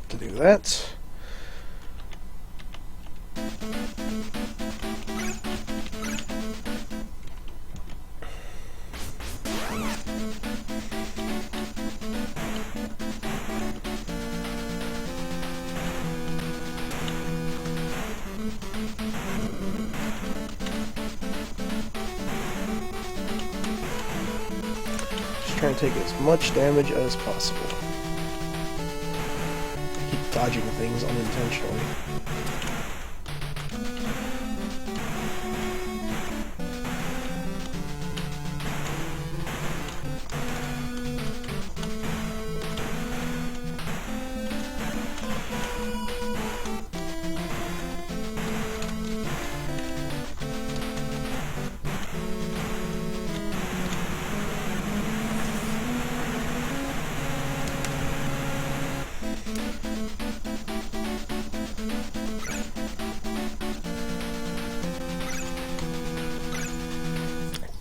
to do that. Trying to take as much damage as possible. Keep dodging things unintentionally.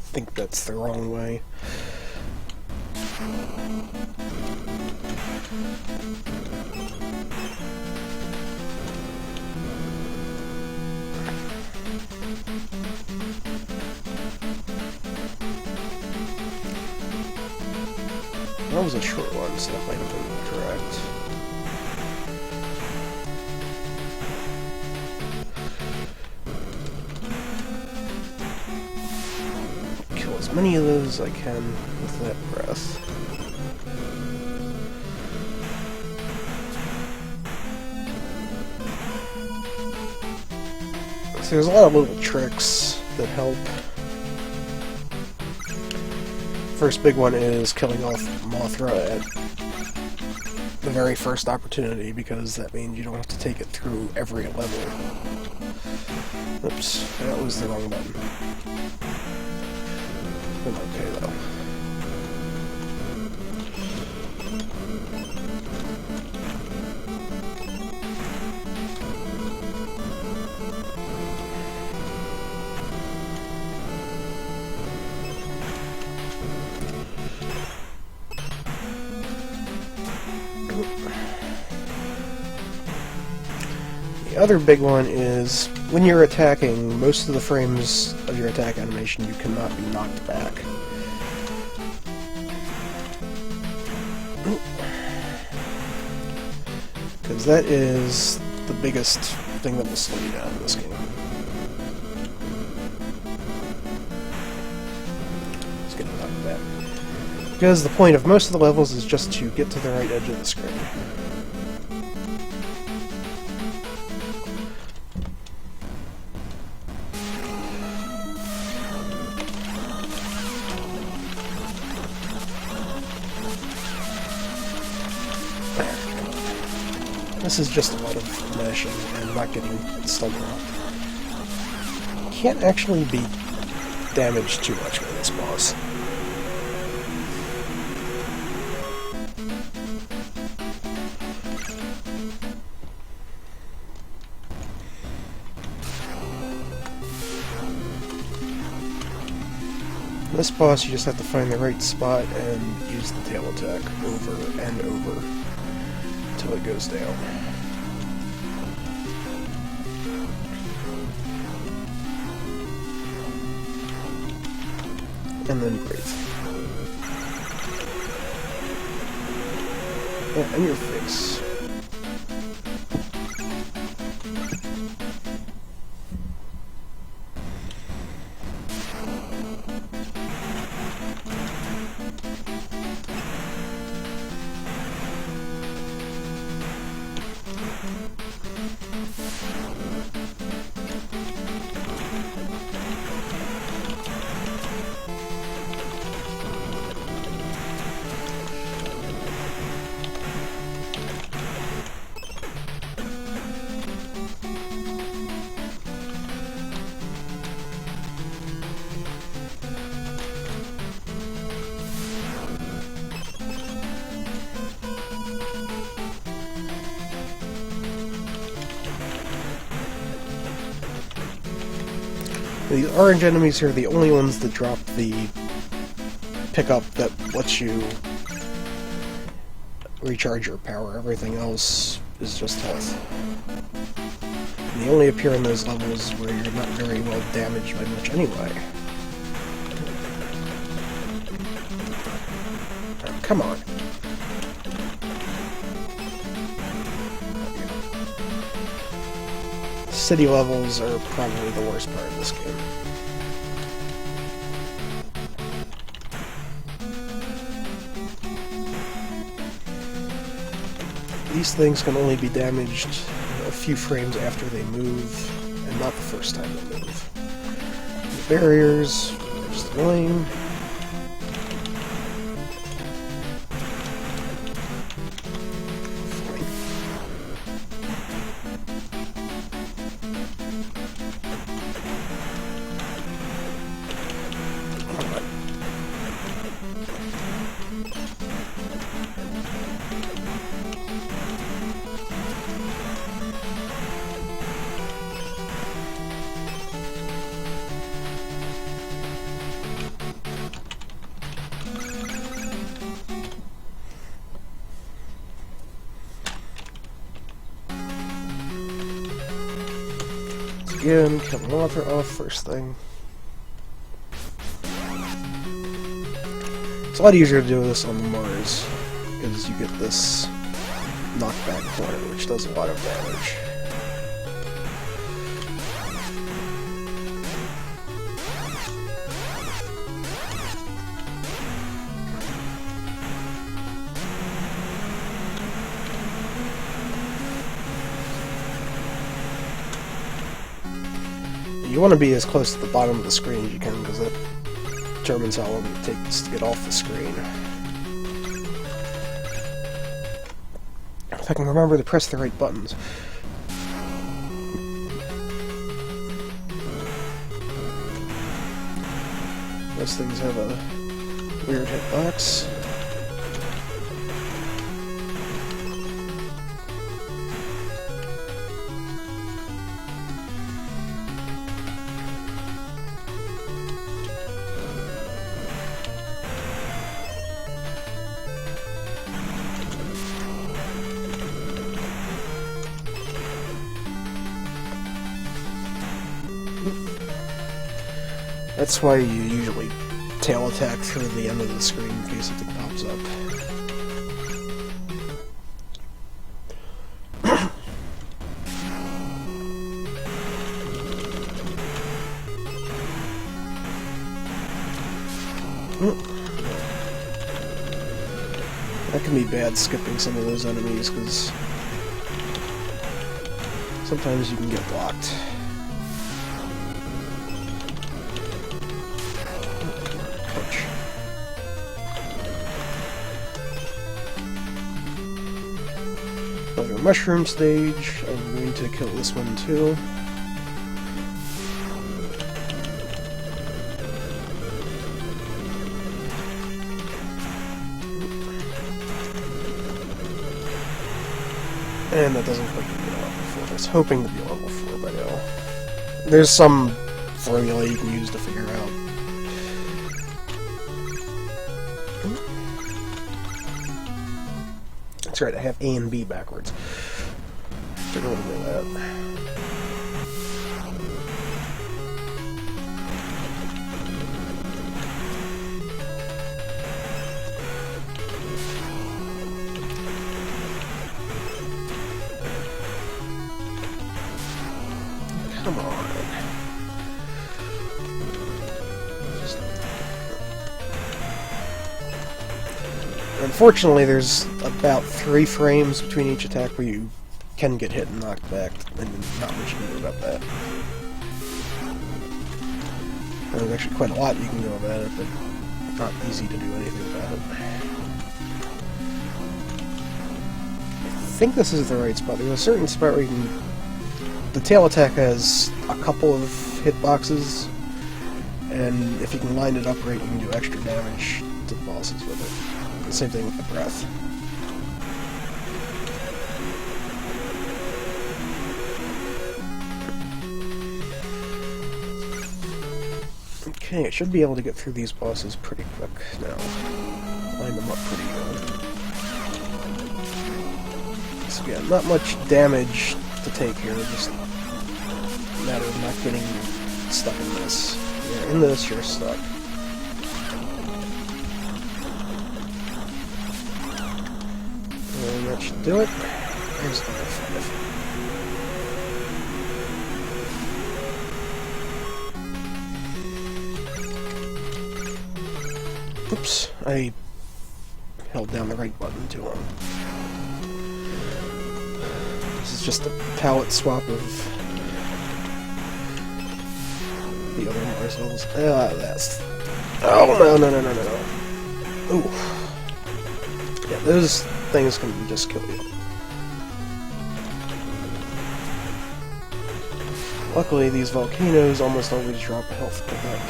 I think that's the wrong way. That was a short one, so that might have been correct. As many of those as I can with that breath. So there's a lot of little tricks that help. First big one is killing off Mothra at the very first opportunity, because that means you don't have to take it through every level. Oops, that was the wrong button. I'm okay though. The other big one is when you're attacking, most of the frames of your attack animation you cannot be knocked back. Because that is the biggest thing that will slow you down in this game. Just getting knocked back. Because the point of most of the levels is just to get to the right edge of the screen. This is just a lot of mashing and not getting stun locked. Can't actually be damaged too much by this boss. This boss, you just have to find the right spot and use the tail attack over and over until it goes down. And then breathe. Yeah, and your face. The orange enemies here are the only ones that drop the pickup that lets you recharge your power. Everything else is just health. And they only appear in those levels where you're not very well damaged by much anyway. Oh, come on. City levels are probably the worst part of this game. These things can only be damaged a few frames after they move, and not the first time they move. The barriers are just annoying. Again, kill the Mothra off first thing. It's a lot easier to do this on the Mars, because you get this knockback corner, which does a lot of damage. You want to be as close to the bottom of the screen as you can, because that determines how long it takes to get off the screen. If I can remember to press the right buttons. Those things have a weird hitbox. That's why you usually tail attack through the end of the screen in case something pops up. That can be bad skipping some of those enemies, because sometimes you can get blocked. Another mushroom stage. I'm going to kill this one too. And that doesn't quite give me a level 4. I was hoping to be a level 4 by now. There's some formula you can use to figure out. That's right, I have A and B backwards. Took a little bit of that. Come on. Unfortunately, there's about 3 frames between each attack where you can get hit and knocked back, and not much you can do about that. There's actually quite a lot you can do about it, but not easy to do anything about it. I think this is the right spot. There's a certain spot where you can... The tail attack has a couple of hitboxes, and if you can line it up right, you can do extra damage to the bosses with it. The same thing with the breath. Okay, I should be able to get through these bosses pretty quick now. Line them up pretty good. So Yeah, not much damage to take here, just a matter of not getting stuck in this. Yeah, in this, you're stuck. And that should do it. There's level 5. Oops, I held down the right button too long. This is just a palette swap of the other Mars levels. That's... Oh, no. Ooh. Yeah, those things can just kill you. Luckily, these volcanoes almost always drop a health pickup.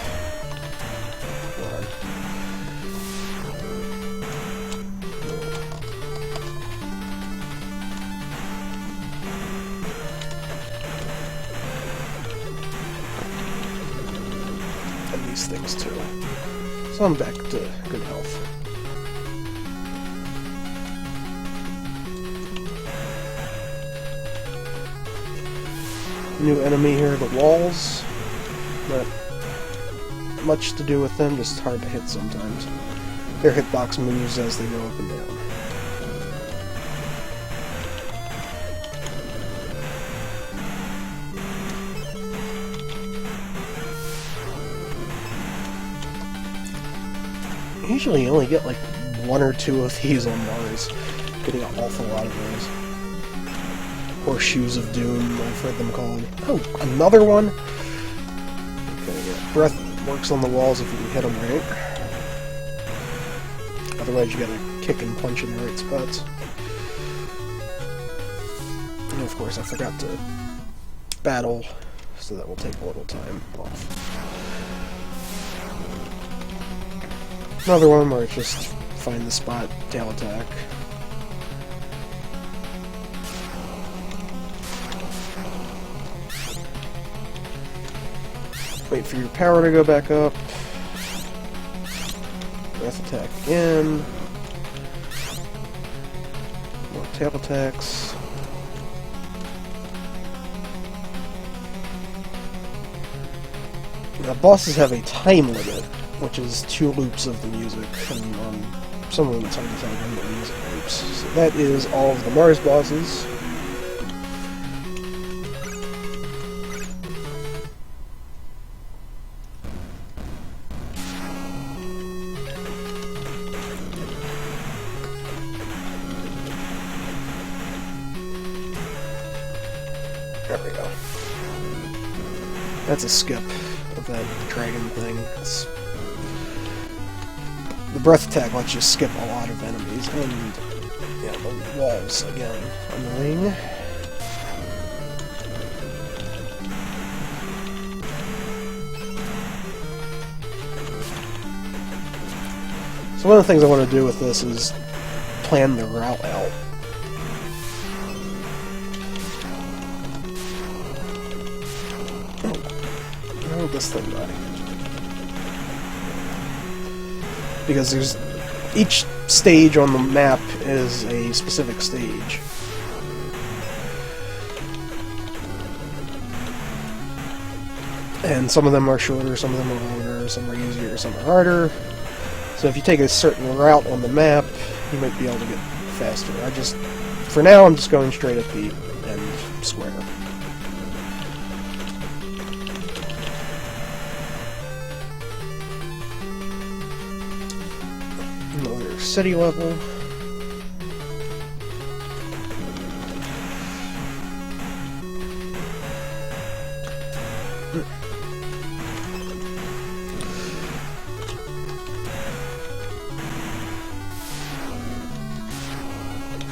These things too. So I'm back to good health. New enemy here, the walls. Not much to do with them, just hard to hit sometimes. Their hitbox moves as they go up and down. Usually you only get like 1 or 2 of these on Mars. Getting an awful lot of those. Horseshoes of Doom, I've heard them called. Oh, another one? Okay, yeah. Breath works on the walls if you can hit them right. Otherwise you gotta kick and punch in the right spots. And of course I forgot to battle, so that will take a little time off. Another one where it's just find the spot, tail attack. Wait for your power to go back up. Breath attack again. More tail attacks. Now, bosses have a time limit, which is 2 loops of the music, and some of them it's hard to tell when the music loops. So that is all of the Mars bosses. There we go. That's a skip of that dragon thing. The breath attack lets you skip a lot of enemies, and yeah, the walls again, annoying. So one of the things I want to do with this is plan the route out. Oh, this thing by. Because there's each stage on the map is a specific stage. And some of them are shorter, some of them are longer, some are easier, some are harder. So if you take a certain route on the map, you might be able to get faster. For now, I'm just going straight up the end square. Another city level.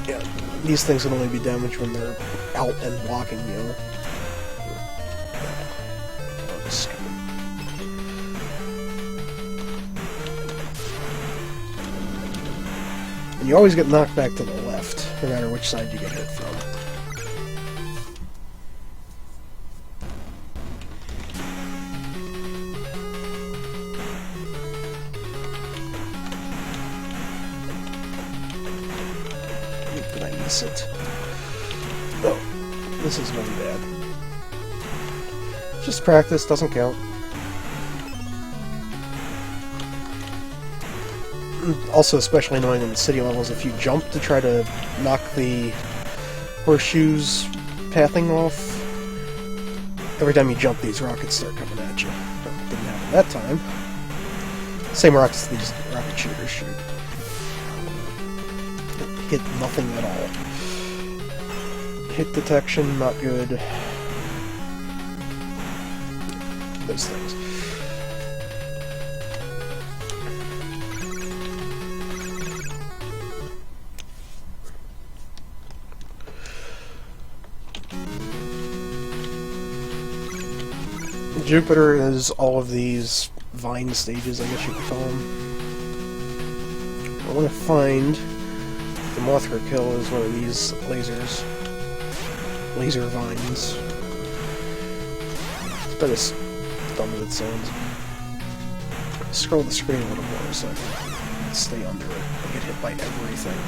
Yeah, these things can only be damaged when they're out and blocking you. And you always get knocked back to the left, no matter which side you get hit from. Did I miss it? This is really bad. Just practice, doesn't count. Also especially annoying in the city levels if you jump to try to knock the horseshoes pathing off. Every time you jump, these rockets start coming at you. Didn't happen that time. Same rockets these rocket shooters shoot. Hit nothing at all. Hit detection, not good. Those things. Jupiter is all of these vine stages, I guess you could call them. I want to find the Mothra kill is one of these lasers. Laser vines. It's about as dumb as it sounds. Scroll the screen a little more so I can stay under it and get hit by everything.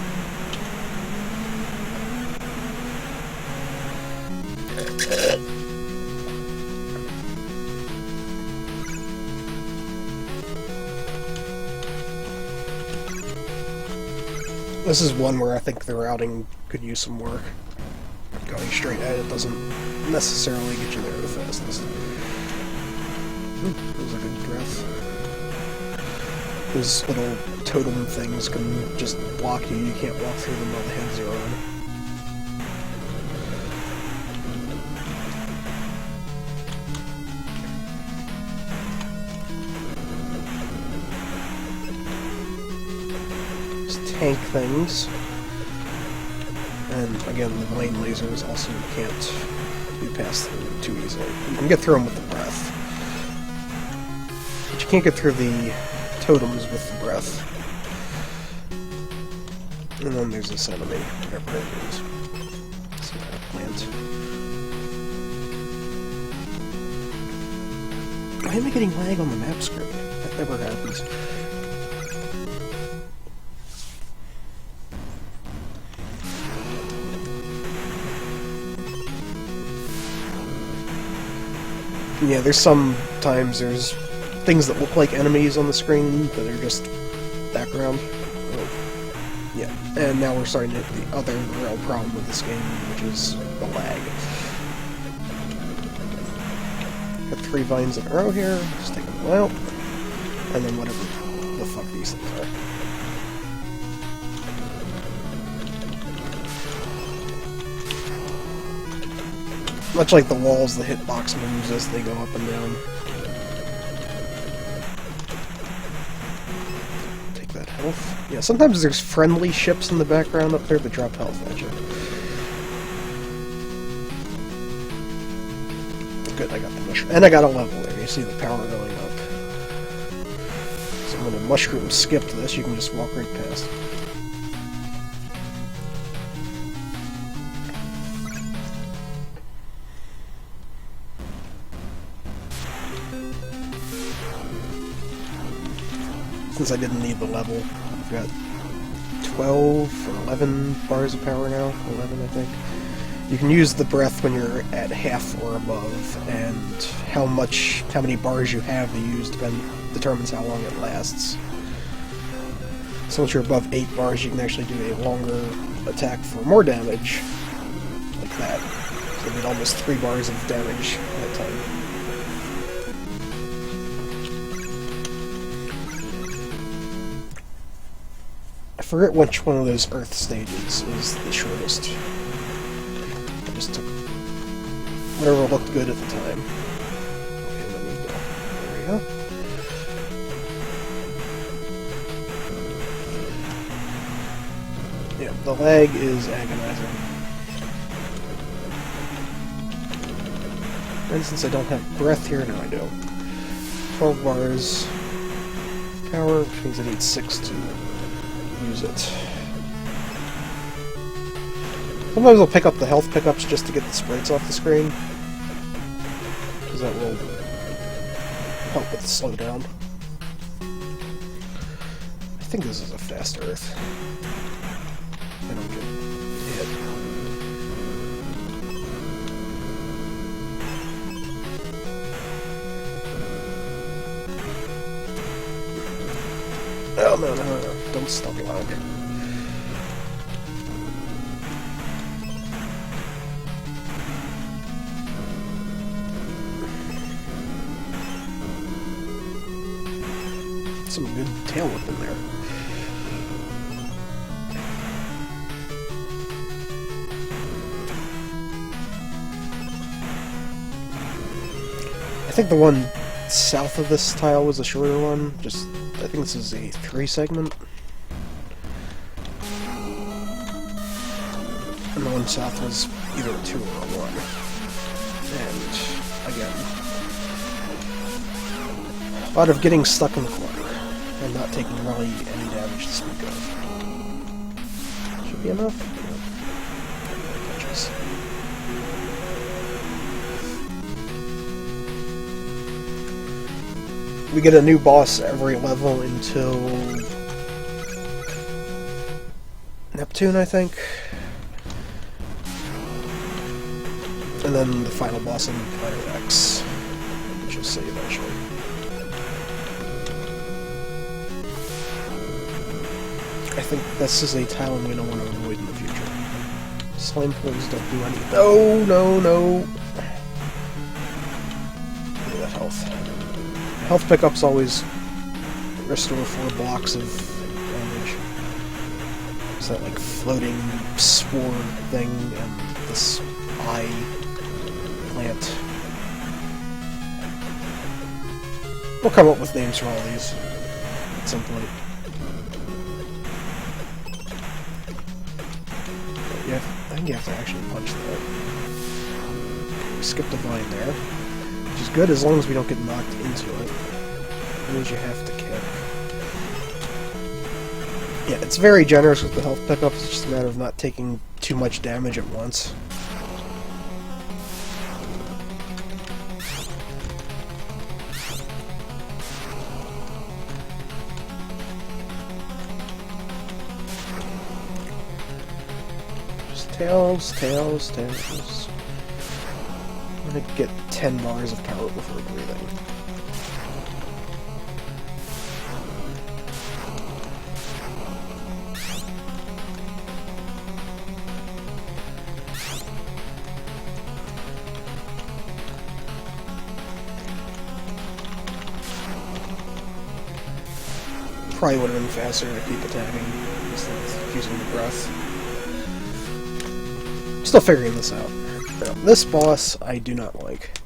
This is one where I think the routing could use some work. Going straight at it doesn't necessarily get you there the fastest. That was a good breath. Those little totem things can just block you. You can't walk through them while the heads are on. Tank things, and again the lane lasers also can't be passed through too easily. You can get through them with the breath, but you can't get through the totems with the breath. And then there's this enemy, whatever it is. Some kind of plant. Why am I getting lag on the map screen? That never happens. Yeah, sometimes there's things that look like enemies on the screen that are just background. Oh, yeah, and now we're starting to hit the other real problem with this game, which is the lag. Got 3 vines in a row here, just take them out, and then whatever the fuck these things are. Much like the walls, the hitbox moves as they go up and down. Take that health. Yeah, sometimes there's friendly ships in the background up there that drop health at you. Good, I got the mushroom. And I got a level there. You see the power going up. So when a mushroom skipped this, you can just walk right past. Since I didn't need the level, I've got 12 or 11 bars of power now. 11, I think. You can use the breath when you're at half or above, and how many bars you have to use determines how long it lasts. So once you're above 8 bars, you can actually do a longer attack for more damage, like that. So I did almost 3 bars of damage that time. I forget which one of those Earth stages is the shortest. I just took whatever looked good at the time. Okay, let me go. There we go. Yeah, the lag is agonizing. And since I don't have breath here, now I do. 12 bars power, which means I need 6 to use it. Sometimes I'll pick up the health pickups just to get the sprites off the screen, because that will help with the slowdown. I think this is a fast Earth. I don't get hit. No, no, no, no. Don't stop loud. Some good tail whip in there. I think the one south of this tile was a shorter one. I think this is a 3-segment. And the one south was either a 2 or a 1. And, again, a lot of getting stuck in the corner and not taking really any damage to speak of. Should be enough? Yeah. Catches. We get a new boss every level until Neptune, I think. And then the final boss on Planet X, which you'll see eventually. I think this is a tile I'm going to want to avoid in the future. Slime pools don't do anything. No, no, no! Look at that health. Health pickups always restore 4 blocks of damage. It's that like floating spore thing and this eye plant. We'll come up with names for all these at some point. But yeah, I think you have to actually punch that. We skipped a vine there. Which is good as long as we don't get knocked into it. That means you have to kick. Yeah, it's very generous with the health pickups, it's just a matter of not taking too much damage at once. Just tails, tails, tails. I'm gonna get 10 bars of power before breathing. Probably would have been faster to keep attacking instead of using the breath. Still figuring this out. Now, this boss I do not like.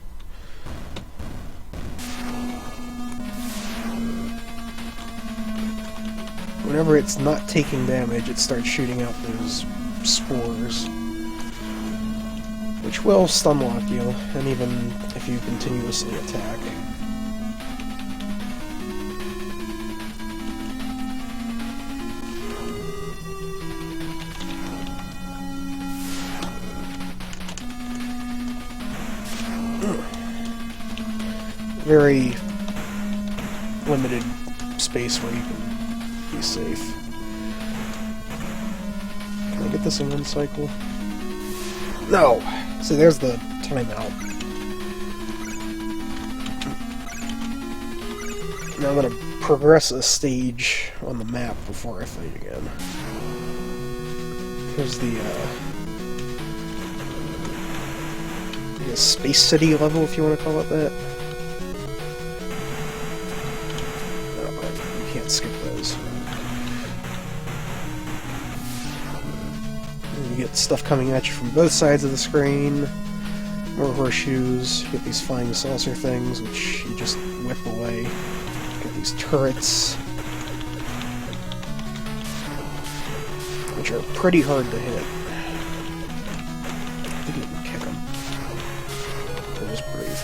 Whenever it's not taking damage, it starts shooting out those spores, which will stun lock you, and even if you continuously attack. Very limited space where you can be safe. Can I get this in one cycle? No! See, there's the timeout. Now I'm gonna progress a stage on the map before I fight again. Here's the, I guess Space City level, if you want to call it that. Skip those. And you get stuff coming at you from both sides of the screen. More horseshoes. You get these flying saucer things, which you just whip away. You get these turrets, which are pretty hard to hit. I think you can kick them. Or just breathe.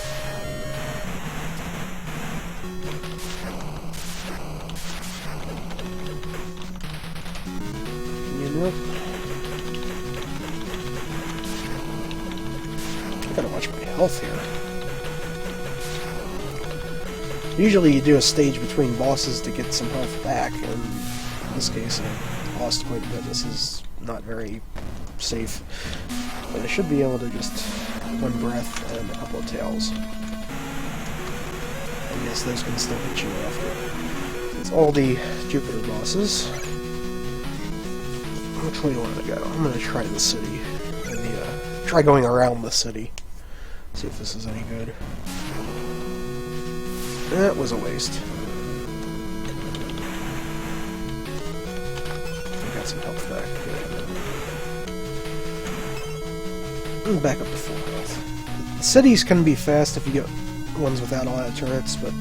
I gotta watch my health here. Usually you do a stage between bosses to get some health back, and in this case I lost quite a bit. This is not very safe. But I should be able to just one breath and a couple of tails. I guess those can still hit you after. That's all the Jupiter bosses. Which way do I want to go? I'm going to try the city. Try going around the city. See if this is any good. That was a waste. I got some health back. Good. Back up to full health. The cities can be fast if you get ones without a lot of turrets, but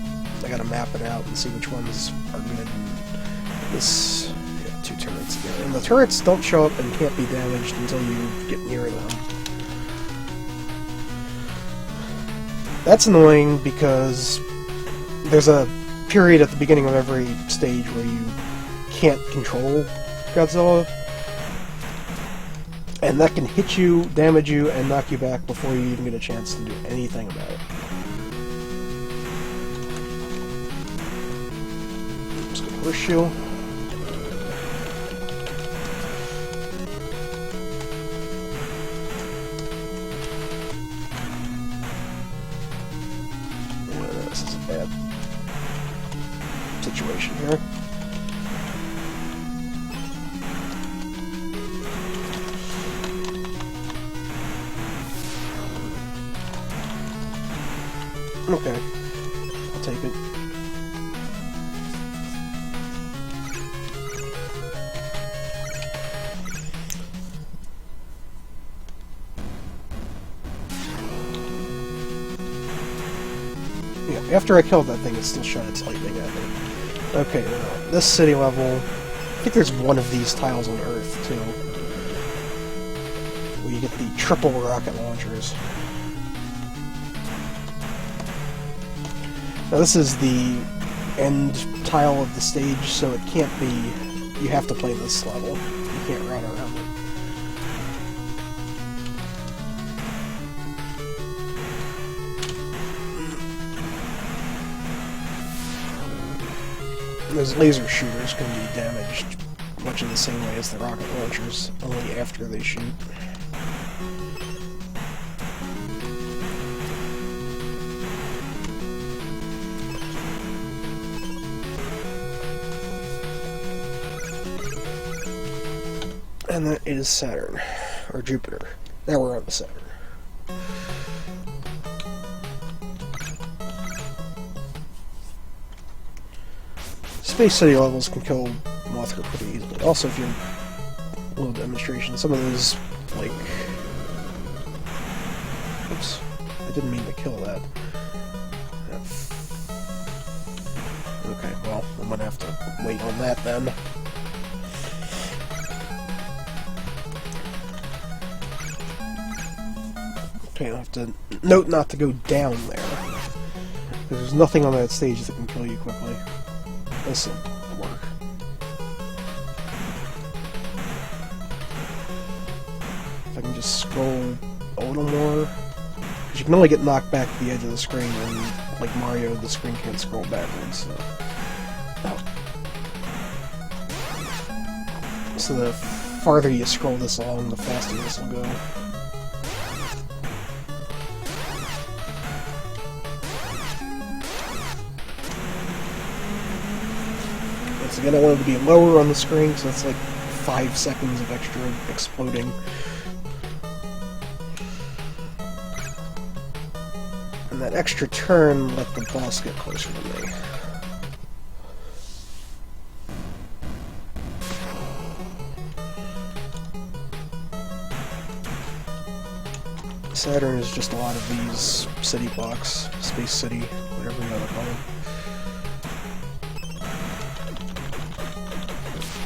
I gotta map it out and see which ones are good. This, yeah, 2 turrets again. And the turrets don't show up and can't be damaged until you get near them. That's annoying because there's a period at the beginning of every stage where you can't control Godzilla. And that can hit you, damage you, and knock you back before you even get a chance to do anything about it. Just gonna horseshoe. This is a bad situation here. Okay, I'll take it. Yeah, after I killed that thing, it still shot its lightning at me. Okay, now, this city level, I think there's one of these tiles on Earth, too, where you get the triple rocket launchers. Now this is the end tile of the stage, so it can't be... You have to play this level. You can't run around it. Those laser shooters can be damaged much in the same way as the rocket launchers, only after they shoot. And that is Saturn, or Jupiter. Now we're on the Saturn. Space City levels can kill Mothra pretty easily. Also, if you're a little demonstration, some of those, like... Oops, I didn't mean to kill that. Okay, well, I'm gonna have to wait on that then. Okay, I'll have to note not to go down there. Because there's nothing on that stage that can kill you quickly. This'll work. If I can just scroll a little more. Because you can only get knocked back to the edge of the screen, and like Mario, the screen can't scroll backwards, so... Oh. So the farther you scroll this along, the faster this will go. Once again, I wanted to be lower on the screen, so that's like 5 seconds of extra exploding. And that extra turn let the boss get closer to me. Saturn is just a lot of these city blocks, Space City, whatever you want to call them.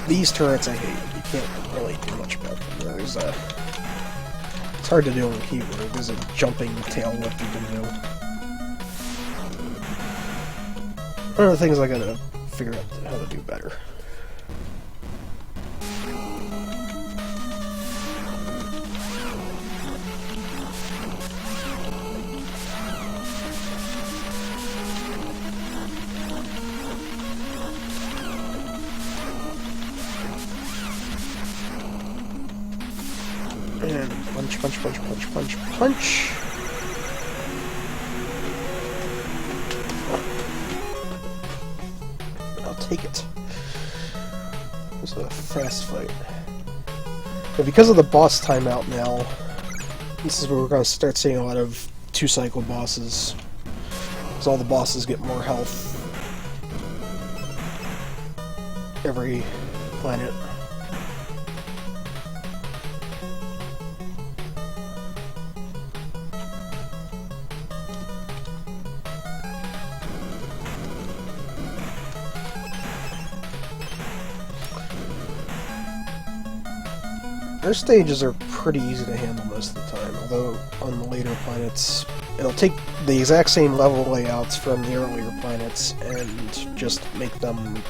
These turrets I hate. You can't really do much about them. There's a... It's hard to do on the keyboard. There's a jumping tail whip you can do. One of the things I gotta figure out how to do better. And punch, punch, punch, punch, punch, punch. I'll take it. It was a fast fight. But because of the boss timeout now, this is where we're going to start seeing a lot of two-cycle bosses. Because all the bosses get more health every planet. Their stages are pretty easy to handle most of the time, although on the later planets, it'll take the exact same level layouts from the earlier planets and just make them...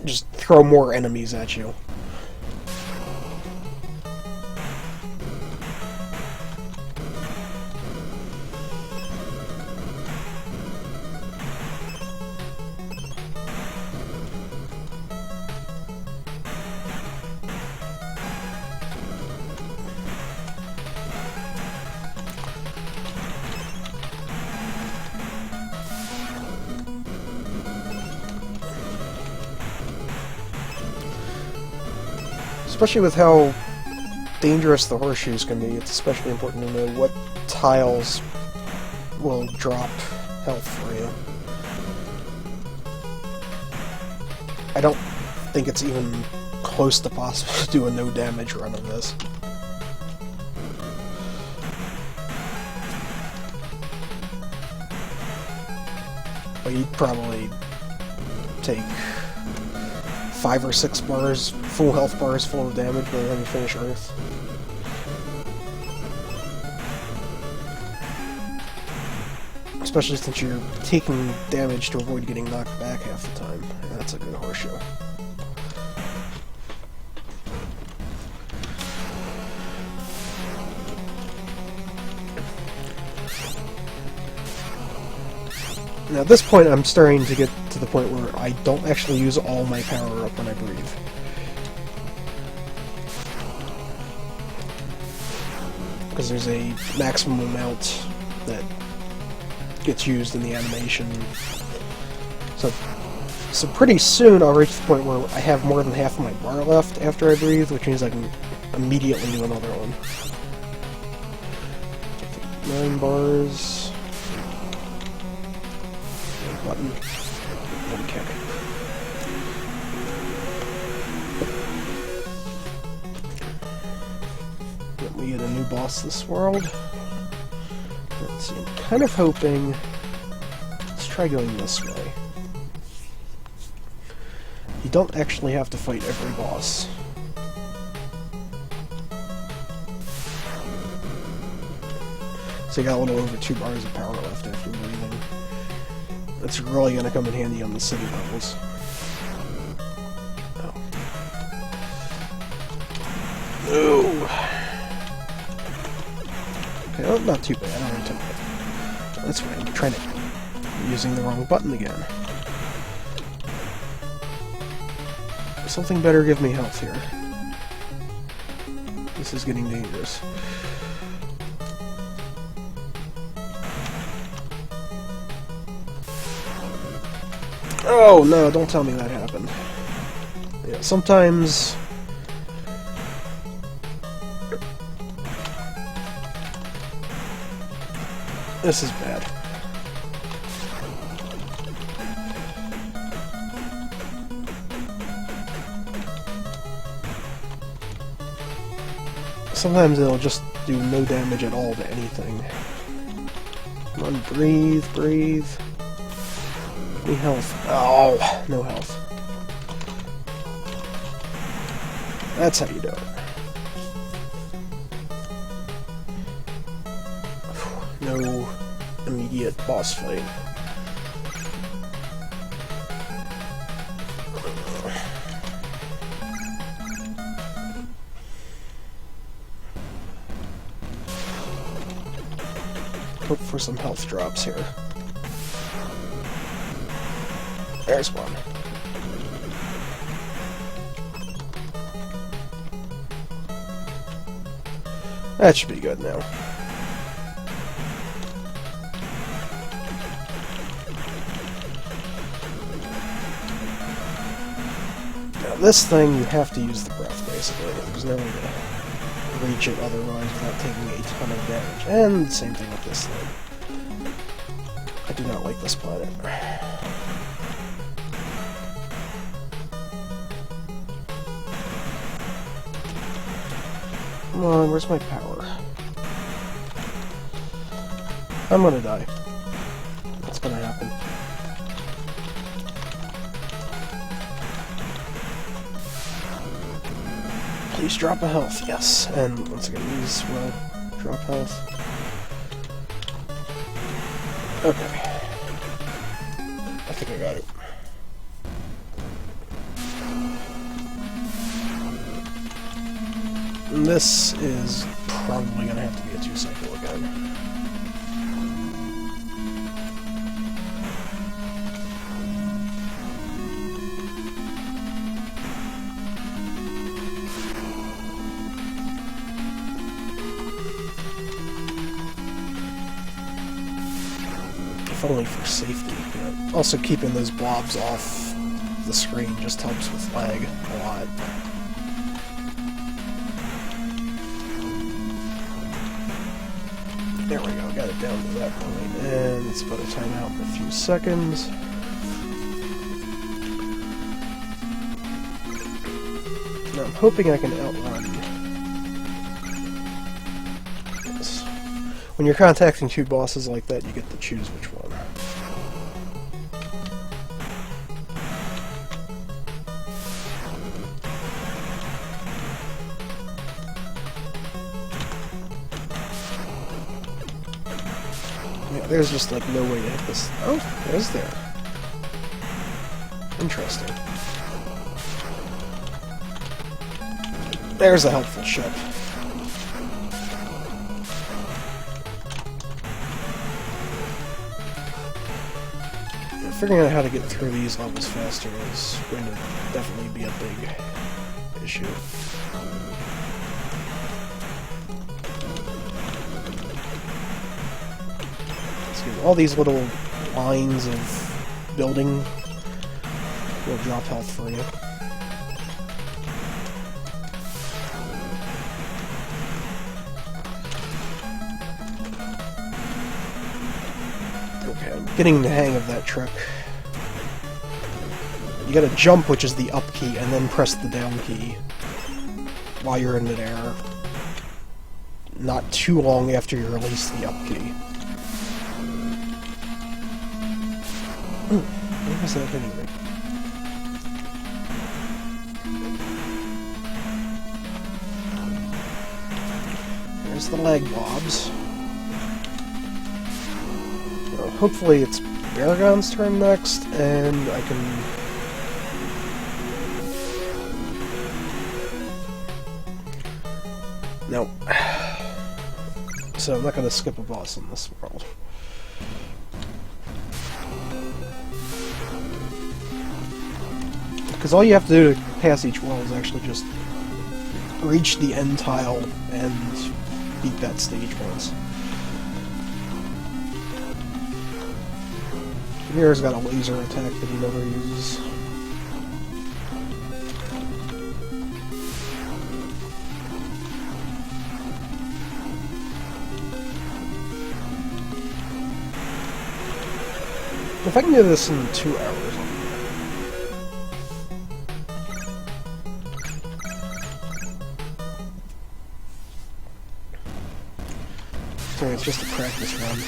just throw more enemies at you. Especially with how dangerous the horseshoes can be, it's especially important to know what tiles will drop health for you. I don't think it's even close to possible to do a no damage run of this. But you'd probably take 5 or 6 bars, full health bars full of damage by the time you finish Earth. Especially since you're taking damage to avoid getting knocked back half the time. That's a good horseshoe. Now at this point I'm starting to get to the point where I don't actually use all my power up when I breathe. Because there's a maximum amount that gets used in the animation. So pretty soon I'll reach the point where I have more than half my bar left after I breathe, which means I can immediately do another one. 9 bars... button. Okay. We get a new boss this world. Let's see, I'm kind of hoping... let's try going this way. You don't actually have to fight every boss. So you got a little over 2 bars of power left after breathing. That's really going to come in handy on the city levels. Oh. No! Okay, well, not too bad. I don't think that's right. I'm trying to... I'm using the wrong button again. Something better give me health here. This is getting dangerous. Oh no, don't tell me that happened. Yeah, sometimes... this is bad. Sometimes it'll just do no damage at all to anything. Come on, breathe, breathe. Any health? Oh, no health. That's how you do it. No immediate boss fight. Hope for some health drops here. There's one. That should be good now. Now this thing, you have to use the breath, basically. There's no way to reach it otherwise without taking a ton of damage. And same thing with this thing. I do not like this planet. Come on, where's my power? I'm gonna die. That's gonna happen. Please drop a health, yes. And once again, these will drop health. Okay. I think I got it. And this is probably gonna have to be a 2-cycle again. If only for safety. Yeah. Also, keeping those blobs off the screen just helps with lag a lot. There we go, got it down to that point, and let's put a timeout for a few seconds. Now I'm hoping I can outrun this. When you're contacting two bosses like that, you get to choose which one. Yeah, there's just like no way to hit this. Oh, there's there. Interesting. There's a helpful ship. Figuring out how to get through these levels faster is going to definitely be a big issue. So all these little lines of building will drop health for you. Okay, I'm getting the hang of that trick. You gotta jump, which is the up key, and then press the down key while you're in midair. Not too long after you release the up key. Ooh, where was that hitting me? There's the leg blobs. Well, hopefully it's Baragon's turn next, and I can... Nope. So I'm not going to skip a boss in this world. Because all you have to do to pass each world is actually just reach the end tile and beat that stage once. Here's got a laser attack that he never uses. If I can do this in 2 hours, sorry, it's just a practice run.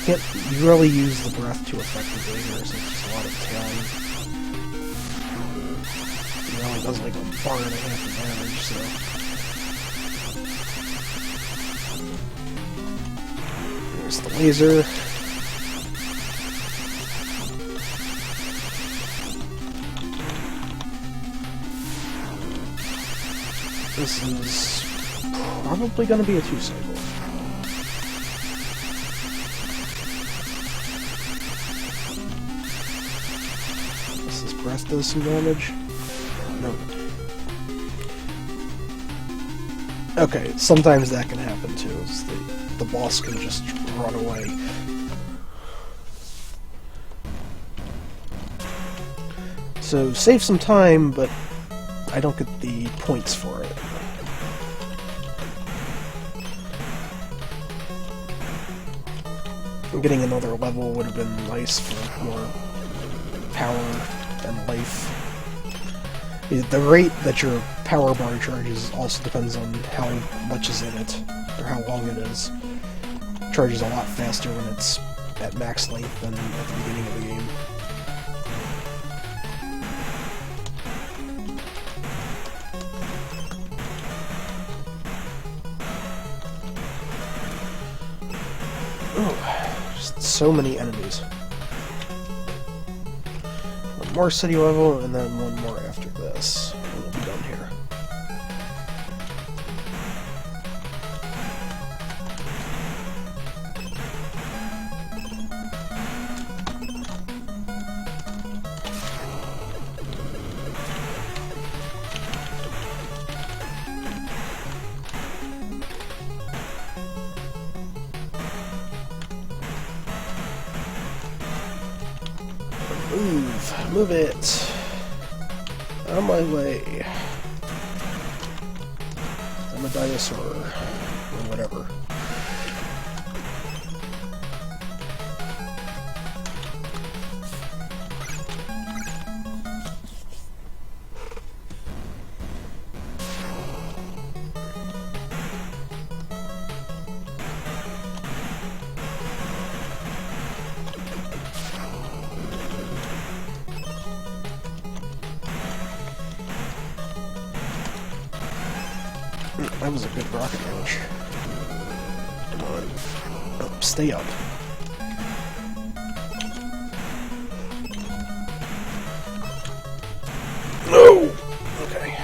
Can't really use the breath too effectively here, so it's just a lot of tailing. It only does like a bar and a half of damage, so... There's the laser. This is probably going to be a 2-cycle. Does this breath do some damage? No. Okay, sometimes that can happen too. It's the boss can just run away. So save some time, but I don't get the points for it. Getting another level would have been nice for more power and life. The rate that your power bar charges also depends on how much is in it, or how long it is. It charges a lot faster when it's at max length than at the beginning of the game. Oh, just so many enemies. One more city level, and then one more after this. And we'll be done here. Move it! On my way. I'm a dinosaur. Or whatever. That was a good rocket launch. Come on. Oh, stay up. No! Okay.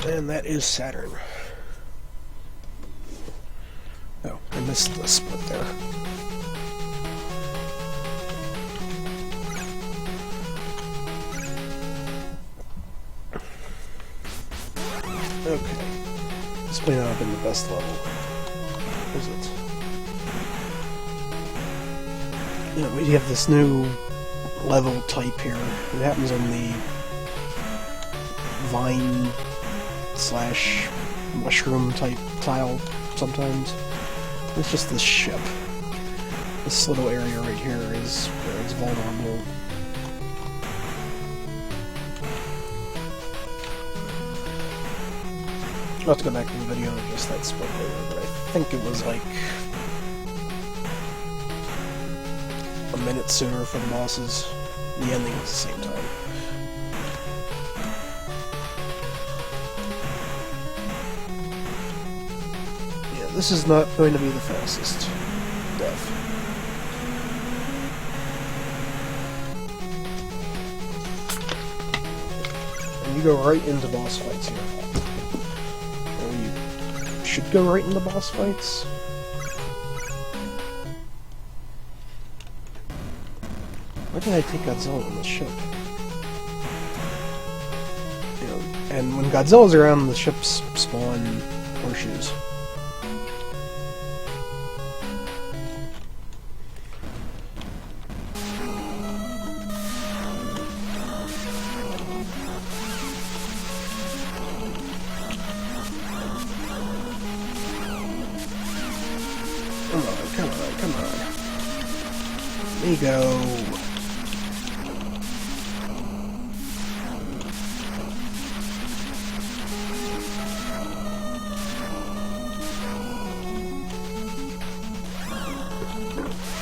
And that is Saturn. Oh, I missed the split there. Okay. This may not have been the best level. Is it? Yeah, we have this new level type here. It happens on the vine slash mushroom type tile sometimes. It's just this ship. This little area right here is where it's vulnerable. I'll have to go back to the video and adjust that split later, but I think it was like a minute sooner for the bosses. The ending was the same time. This is not going to be the fastest death. And you go right into boss fights here. Or you should go right into boss fights. Why did I take Godzilla on the ship? You know, and when Godzilla's around, the ships spawn horseshoes. Come on. There you go.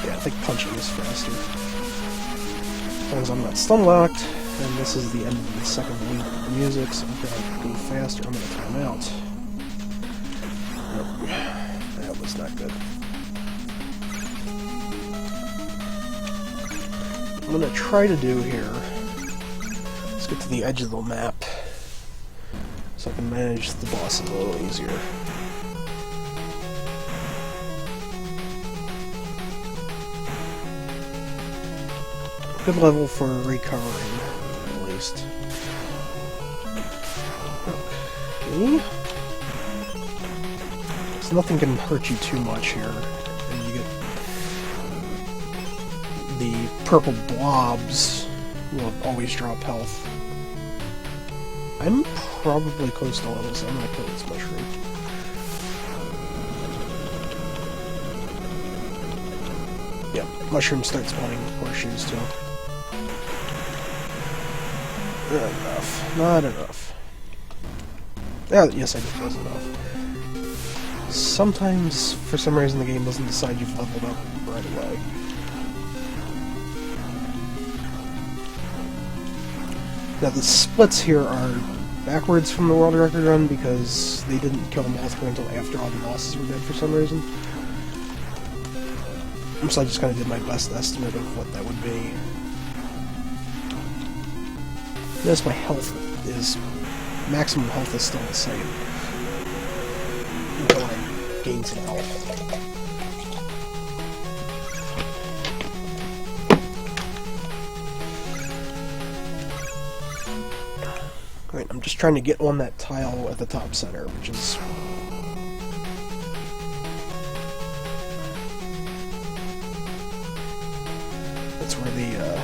Yeah, I think punching is faster. As long as I'm not stun locked, and this is the end of the second lead of the music, so I'm gonna go faster. I'm gonna time out. Nope. That was not good. What I'm going to try to do here, let's get to the edge of the map, so I can manage the bosses a little easier. Good level for recovering, at least. Okay. So nothing can hurt you too much here. And you get the purple blobs will always drop health. I'm probably close to level, so I'm gonna kill this mushroom. Yeah, mushrooms start spawning horseshoes too. Not enough. Not enough. Yes, I did. That was enough. Sometimes, for some reason, the game doesn't decide you've leveled up right away. Now, the splits here are backwards from the world record run because they didn't kill them all through until after all the bosses were dead for some reason. So I just kind of did my best estimate of what that would be. Notice my health is... maximum health is still the same. Until I gain some health. Alright, I'm just trying to get on that tile at the top center, which is... that's where the,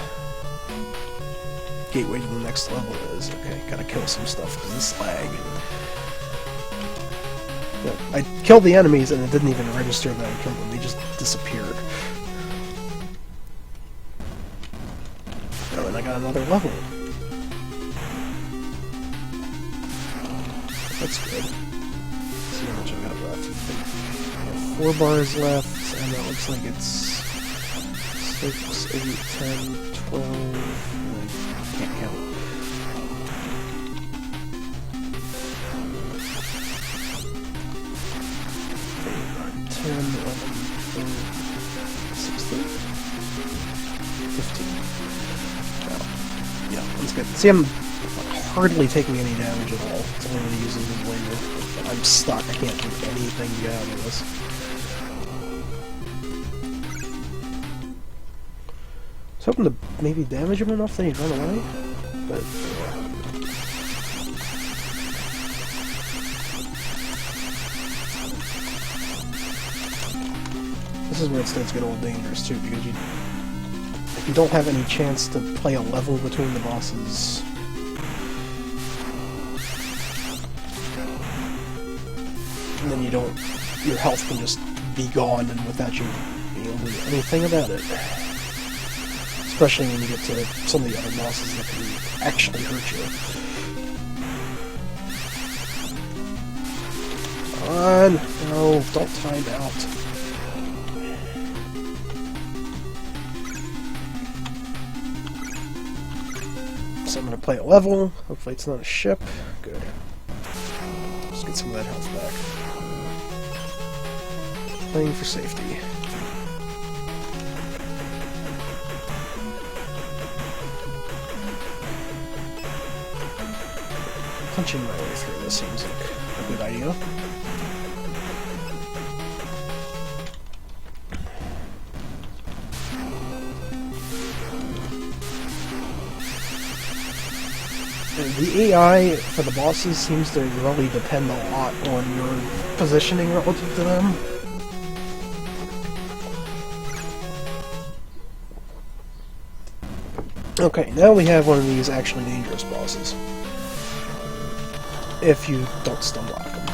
gateway to the next level is. Okay, gotta kill some stuff because this lag. Yeah, I killed the enemies and it didn't even register that I killed them, they just disappeared. Oh, and I got another level. That's good. Let's see how much I got left. I have 4 bars left, and it looks like it's 6, 8, 10, 12... I can't count. $10, 11, 16, 15. Wow. Yeah, that's good. See, I'm hardly taking any damage at all. It's only when he uses the blazer. I'm stuck. I can't do anything to get out of this. I was hoping to maybe damage him enough that he'd run away, but... this is where it starts getting a little dangerous too, because if you don't have any chance to play a level between the bosses, and then your health can just be gone and without you being able to do anything about it. Especially when you get to some of the other bosses that can actually hurt you. Come on! No, don't time out. So I'm gonna play a level. Hopefully it's not a ship. Good. Just get some of that health back. Playing for safety. Punching my way through this seems like a good idea. The AI for the bosses seems to really depend a lot on your positioning relative to them. Okay, now we have one of these actually dangerous bosses. If you don't stun lock them.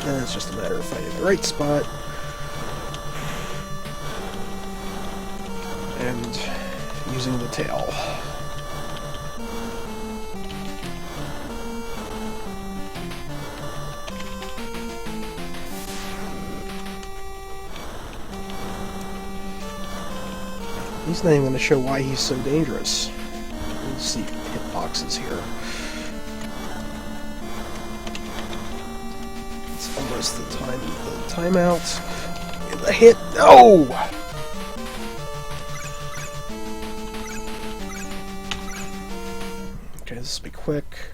Then it's just a matter of finding the right spot. And using the tail. He's not even going to show why he's so dangerous. Let's see hitboxes here. It's almost the timeout. And the hit. No! Okay, this will be quick.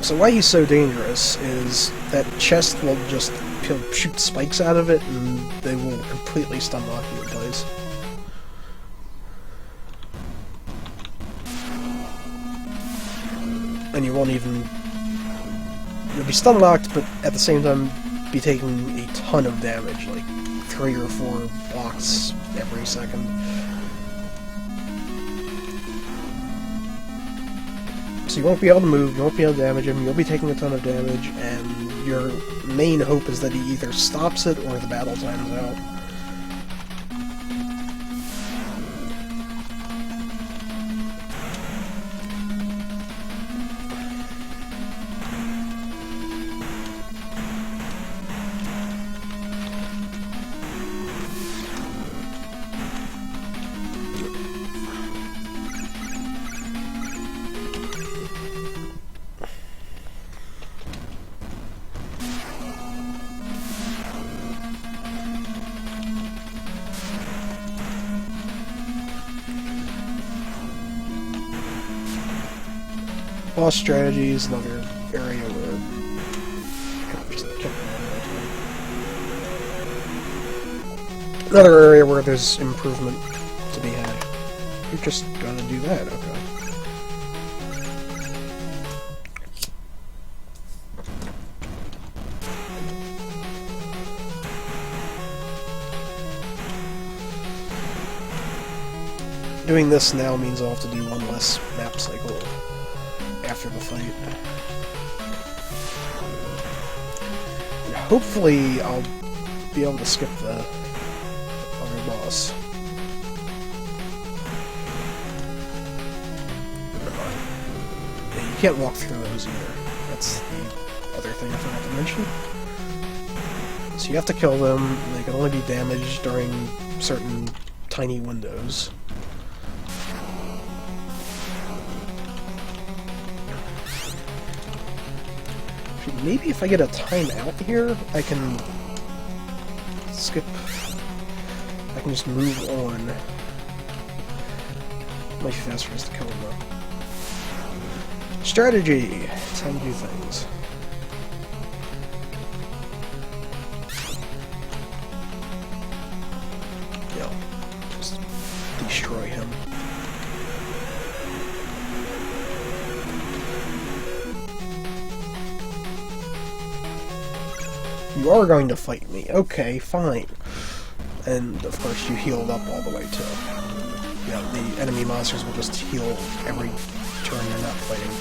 So why he's so dangerous is that chest will just shoot spikes out of it, and they will completely stun lock you in place. And you won't even... You'll be stun locked, but at the same time be taking a ton of damage, like 3 or 4 blocks every second. So you won't be able to move, you won't be able to damage him, you'll be taking a ton of damage, and your main hope is that he either stops it or the battle times out. Boss strategy is another area where... Another area where there's improvement to be had. You're just gonna do that, okay. Doing this now means I'll have to do one less map cycle after the fight. And hopefully I'll be able to skip the other boss. Yeah, you can't walk through those either. That's the other thing I forgot to mention. So you have to kill them. They can only be damaged during certain tiny windows. Maybe if I get a time out here, I can skip. I can just move on. Might be faster for us to kill him though. Strategy! It's how you do things. Yeah, just destroy him. You are going to fight me. Okay, fine. And, of course, you healed up all the way, too. Yeah, the enemy monsters will just heal every turn you're not fighting.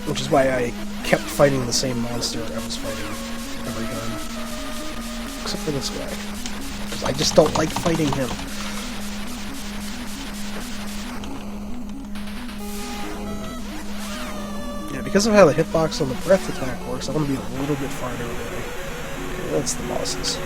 Which is why I kept fighting the same monster I was fighting every time. Except for this guy. Because I just don't like fighting him. Because of how the hitbox on the breath attack works, I'm going to be a little bit farther away. Okay, that's the bosses.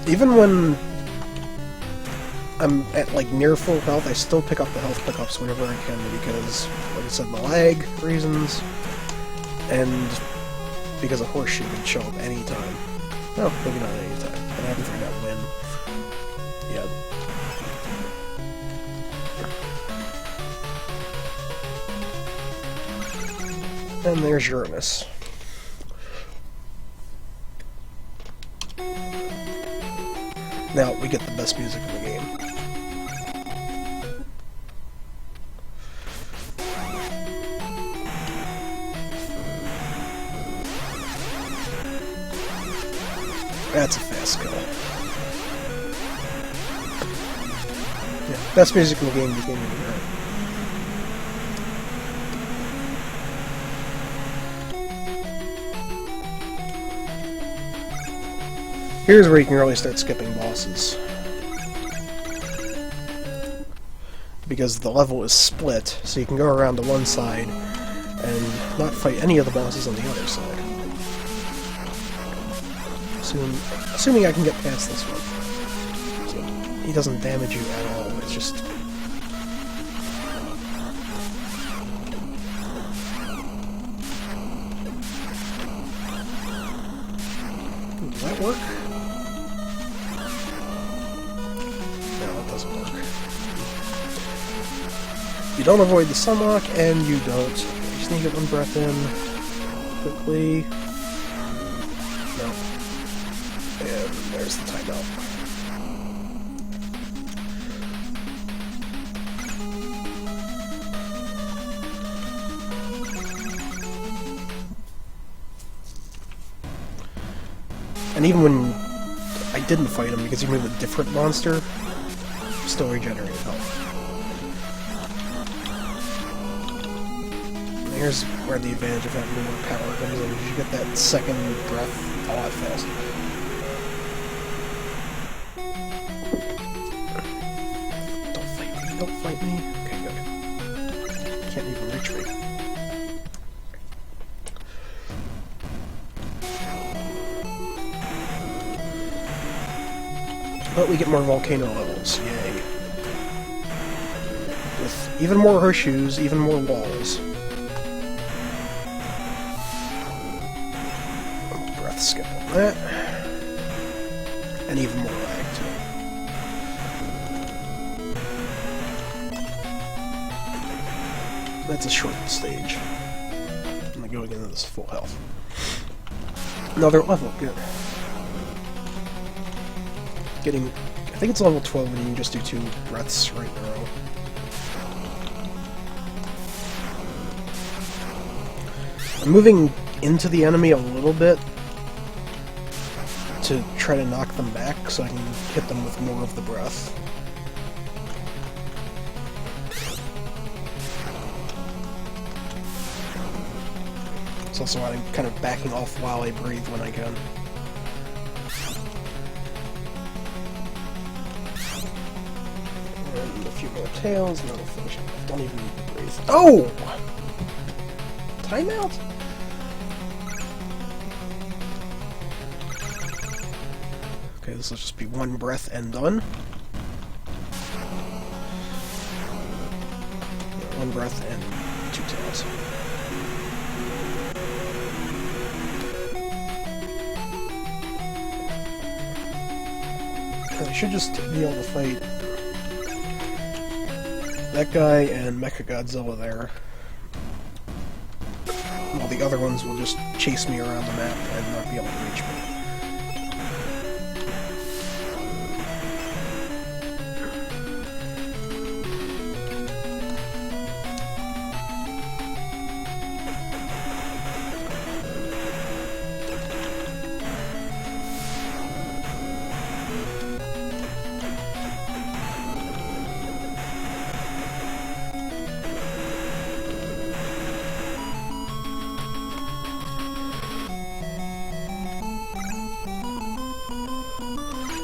Even when I'm at, like, near full health, I still pick up the health pickups whenever I can, because, like I said, the lag reasons, and because a horseshoe can show up anytime. No, maybe not anytime. I haven't figured out when yet. And there's Uranus. Now, we get the best music in the game. That's a fast kill. Yeah, best music in the game, you can't even hear it. Here's where you can really start skipping bosses. because the level is split, so you can go around to one side and not fight any of the bosses on the other side. Assuming I can get past this one. So he doesn't damage you at all, it's just... Does that work? No, it doesn't work. You don't avoid the sunlock, and you don't. You just need to get one breath in quickly. No. And there's the timeout. And even when I didn't fight him, because he made a different monster, still regenerated health. And here's where the advantage of having more power comes in, because you get that second breath a lot faster. Don't fight me, don't fight me. Okay, good. Can't even reach me. But we get more volcano levels, yay. With even more horseshoes, even more walls. Breath skip on that. And even more lag, too. That's a short stage. I'm going into this full health. Another level, good. Getting, I think it's level 12 and you can just do 2 breaths right in a row. I'm moving into the enemy a little bit to try to knock them back so I can hit them with more of the breath. It's also why I'm kind of backing off while I breathe when I can. And a few more tails, and that'll finish it. Don't even need to breathe. Oh! Timeout? Okay, this will just be 1 breath and done. 1 breath and 2 tails. I should just be able to fight that guy and Mecha Godzilla there. While the other ones will just chase me around the map and not be able to reach me.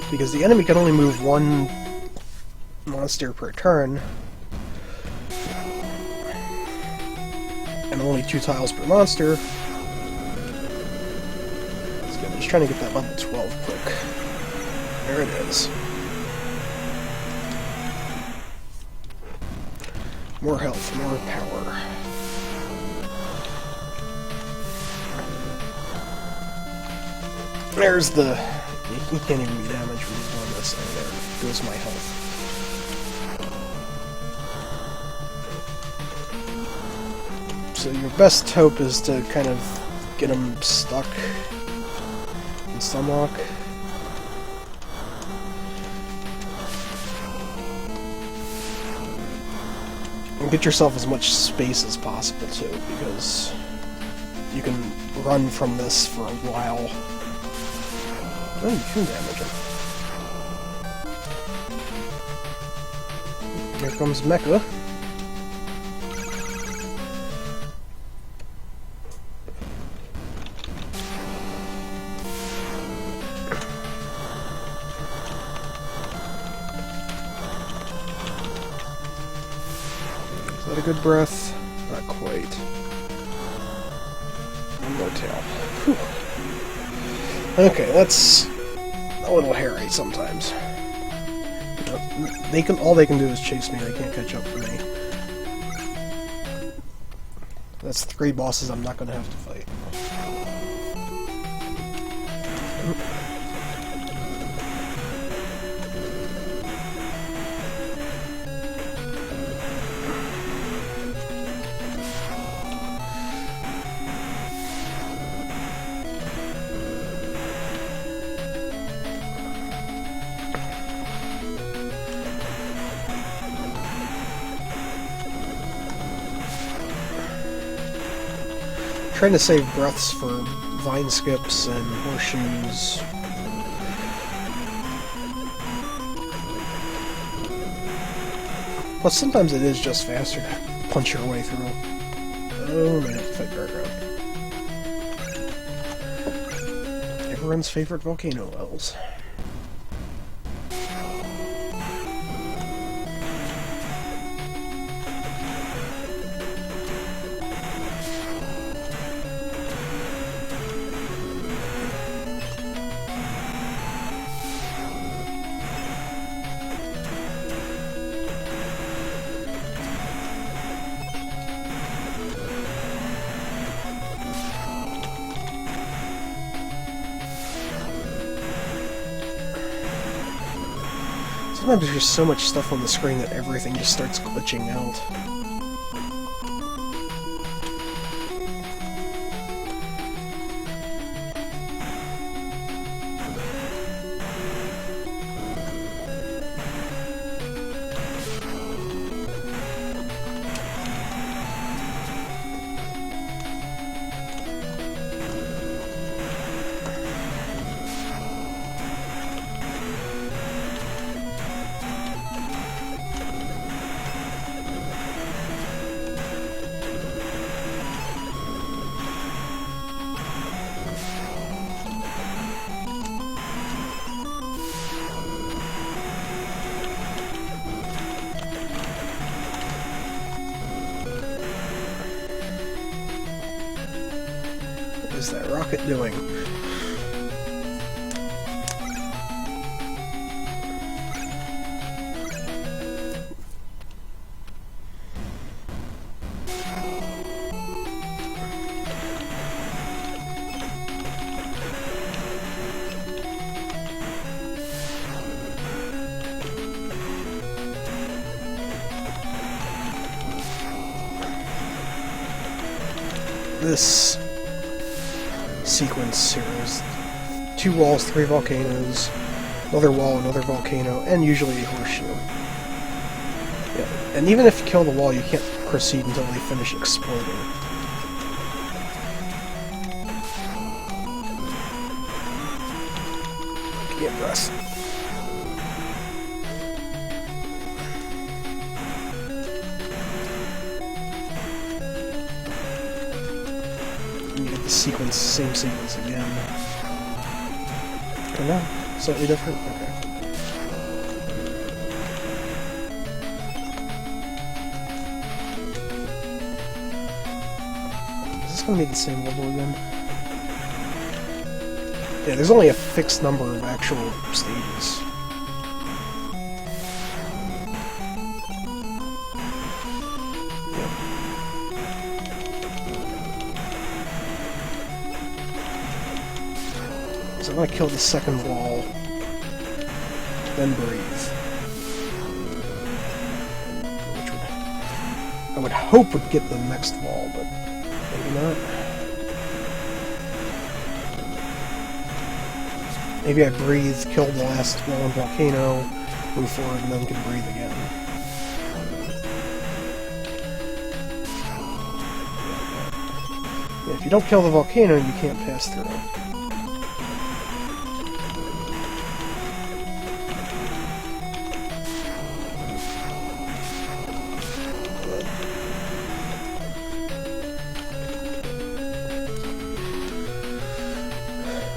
Because the enemy can only move 1 monster per turn, and only 2 tiles per monster. Let's go. I'm just trying to get that level 12 quick. There it is. More health, more power. There's the... He can't even be damaged when he's doing this, and there goes my health. So your best hope is to kind of get him stuck in sunlock. And get yourself as much space as possible, too, because you can run from this for a while. Oh, you can damage him. Here comes Mecha. a good breath. Not quite. One more tail. Whew. Okay, that's a little hairy sometimes. All they can do is chase me. They can't catch up to me. That's 3 bosses I'm not going to have to fight. Trying to save breaths for vine skips and horseshoes. Plus, sometimes it is just faster to punch your way through. Oh man, fight Gargoyle. Everyone's favorite volcano levels. Sometimes there's just so much stuff on the screen that everything just starts glitching out. What is that rocket doing? This sequence here is 2 walls, 3 volcanoes, another wall, another volcano, and usually a horseshoe. Yeah. And even if you kill the wall, you can't proceed until they finish exploding. Get breath. Sequence, same sequence again. Oh no, slightly different? Okay. Is this gonna be the same level again? Yeah, there's only a fixed number of actual stages. So I'm gonna kill the second wall, then breathe. Which I would hope would get the next wall, but maybe not. Maybe I breathe, kill the last wall and volcano, move forward, and then can breathe again. Yeah, if you don't kill the volcano, you can't pass through.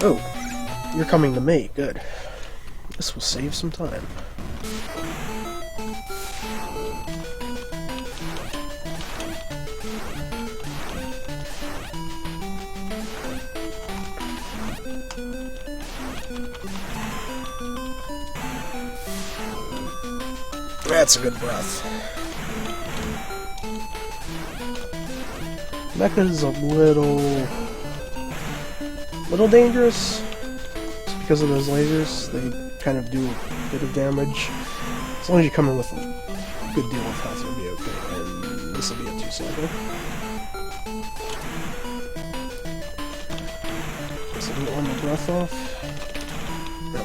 Oh, you're coming to me. Good. This will save some time. That's a good breath. Mecha's a little dangerous. It's because of those lasers. They kind of do a bit of damage. As long as you come in with a good deal of health, you'll be okay. And this will be a 2-cycle. So I don't want my breath off. No.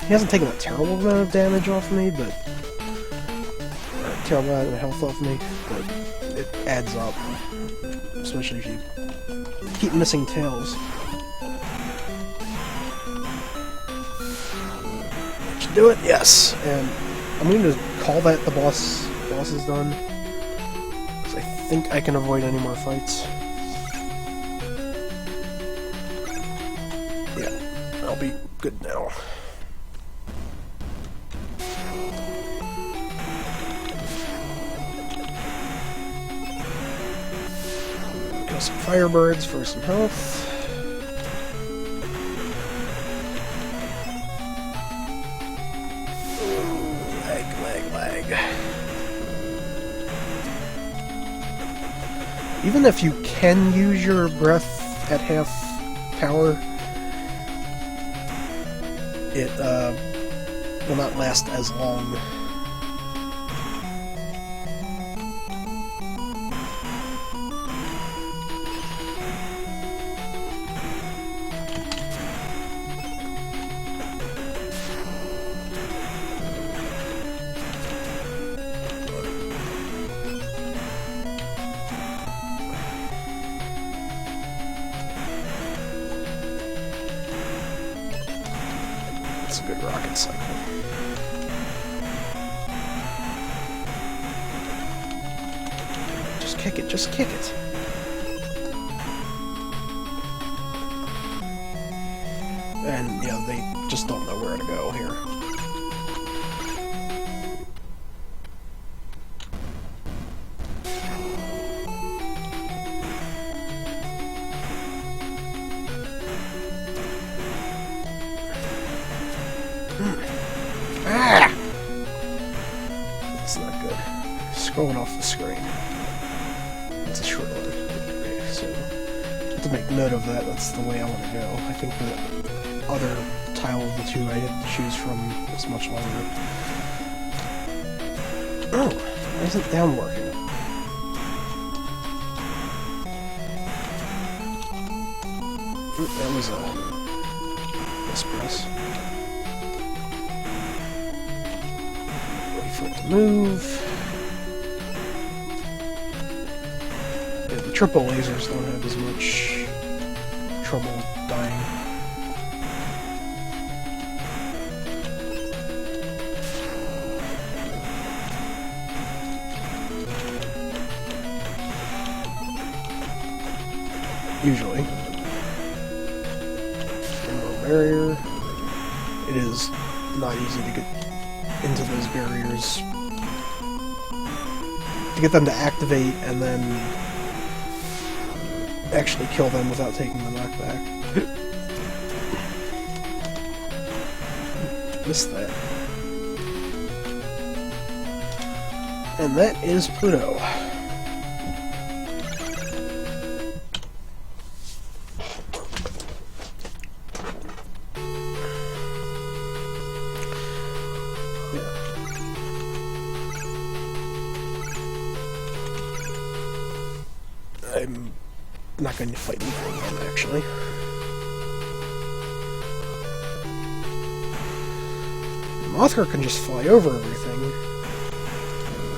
He hasn't taken a terrible amount of damage off me, but... or a terrible amount of health off me, but it adds up. Especially if you keep missing tails. Did you do it? Yes! And I'm going to call that the boss is done. Because I think I can avoid any more fights. Yeah, I'll be good now. Kill some firebirds for some health. Lag. Even if you can use your breath at half power, it will not last as long. It's a good rocket cycle. Just kick it. And, yeah, they just don't know where to go here. Ah! That's not good. Scrolling off the screen. It's a short one. Okay, so to make note of that, that's the way I want to go. I think the other tile of the two I had to choose from is much longer. Oh, why isn't down working? That was a mispress. Wait for it to move. Yeah, the triple lasers don't have as much trouble dying. Usually. Barrier. It is not easy to get into those barriers. To get them to activate and then actually kill them without taking the knockback. Missed that. And that is Pluto. I'm not going to fight either of them, actually. Mothra can just fly over everything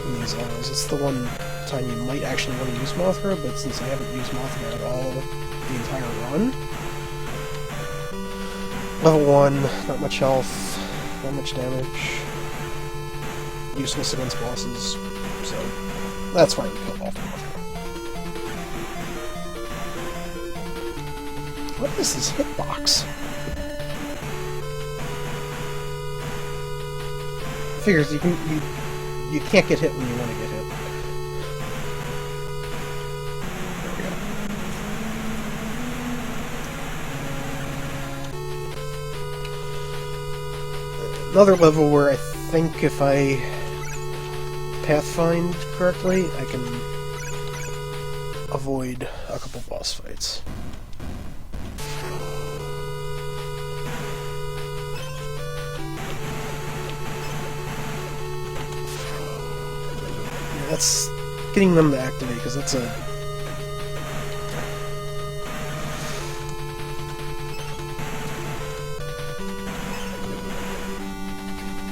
in these levels. It's the one time you might actually want to use Mothra, but since I haven't used Mothra at all the entire run... Level 1, not much health, not much damage, useless against bosses, so that's why we killed off Mothra. What is this hitbox? Figures you can't get hit when you want to get hit. There we go. another level where I think if I pathfind correctly, I can avoid a couple boss fights. Yeah, that's getting them to activate, because that's a...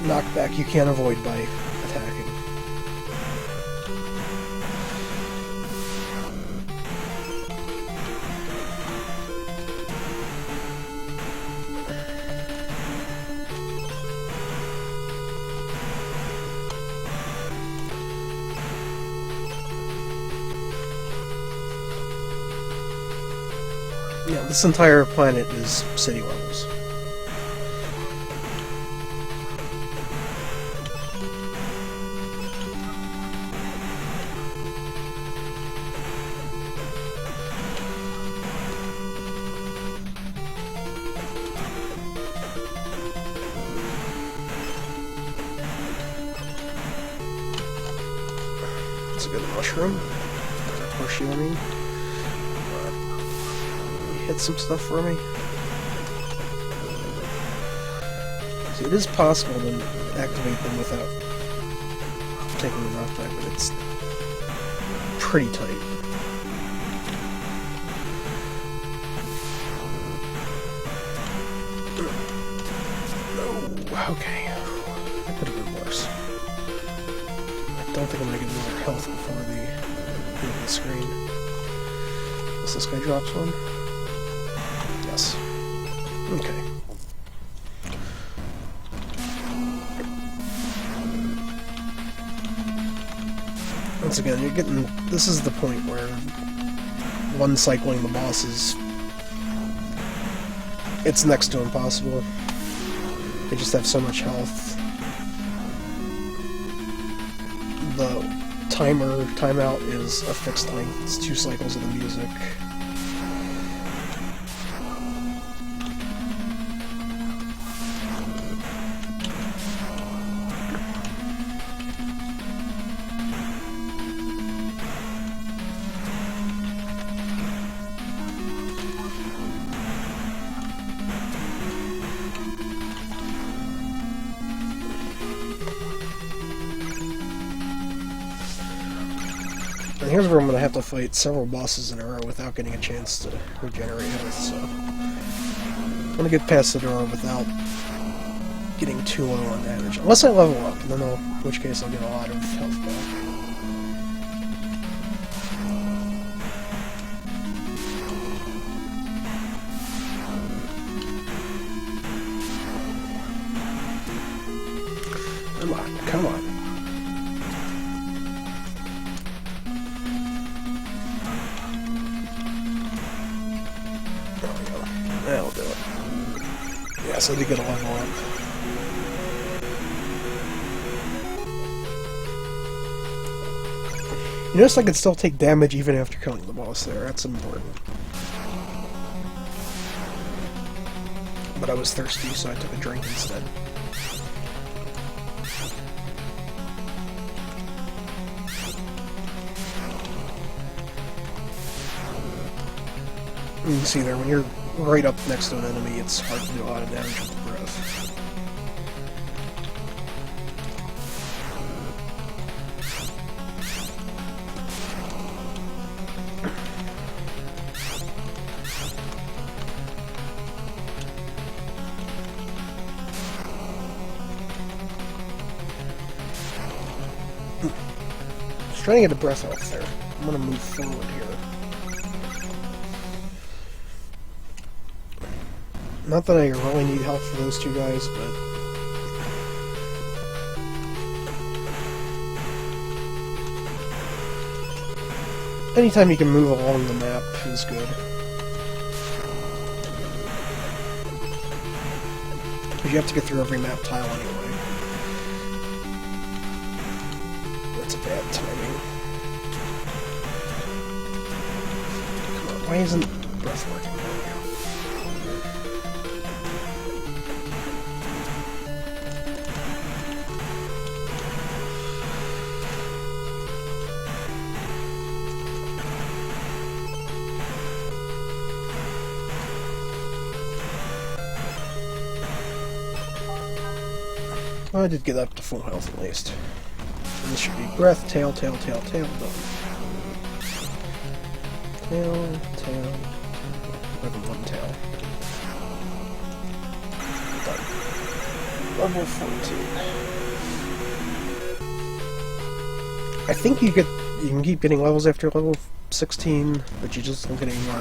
knockback you can't avoid by attacking. Yeah, this entire planet is city levels. It's a good mushroom. Horseshoe, I mean. Hit some stuff for me. See, it is possible to activate them without taking the knockback, but it's pretty tight. No, okay. That could have been worse. I don't think I'm gonna get more health before the end of the screen. Unless this guy drops one. Yes. Okay. Once again, you're getting... this is the point where one cycling the bosses, it's next to impossible. They just have so much health. The timeout is a fixed length. It's 2 cycles of the music. And here's where I'm going to have to fight several bosses in a row without getting a chance to regenerate health, so... I'm going to get past the door without getting too low on damage. Unless I level up, then in which case I'll get a lot of health back. Come on, come on. That'll do it. Yeah, so they get a level up. You notice I can still take damage even after killing the boss there. That's important. But I was thirsty, so I took a drink instead. You can see there, when you're right up next to an enemy, it's hard to do a lot of damage with the breath. Just trying to get a breath off there. I'm gonna move forward here. Not that I really need help for those 2 guys, but... anytime you can move along the map is good. Because you have to get through every map tile anyway. That's a bad timing. Come on, why isn't breath working? There we go. Well, I did get up to full health at least. And this should be breath, tail, tail, tail, tail, done. Tail, tail. One tail. Done. Level 14. I think you can keep getting levels after level 16, but you just don't get any more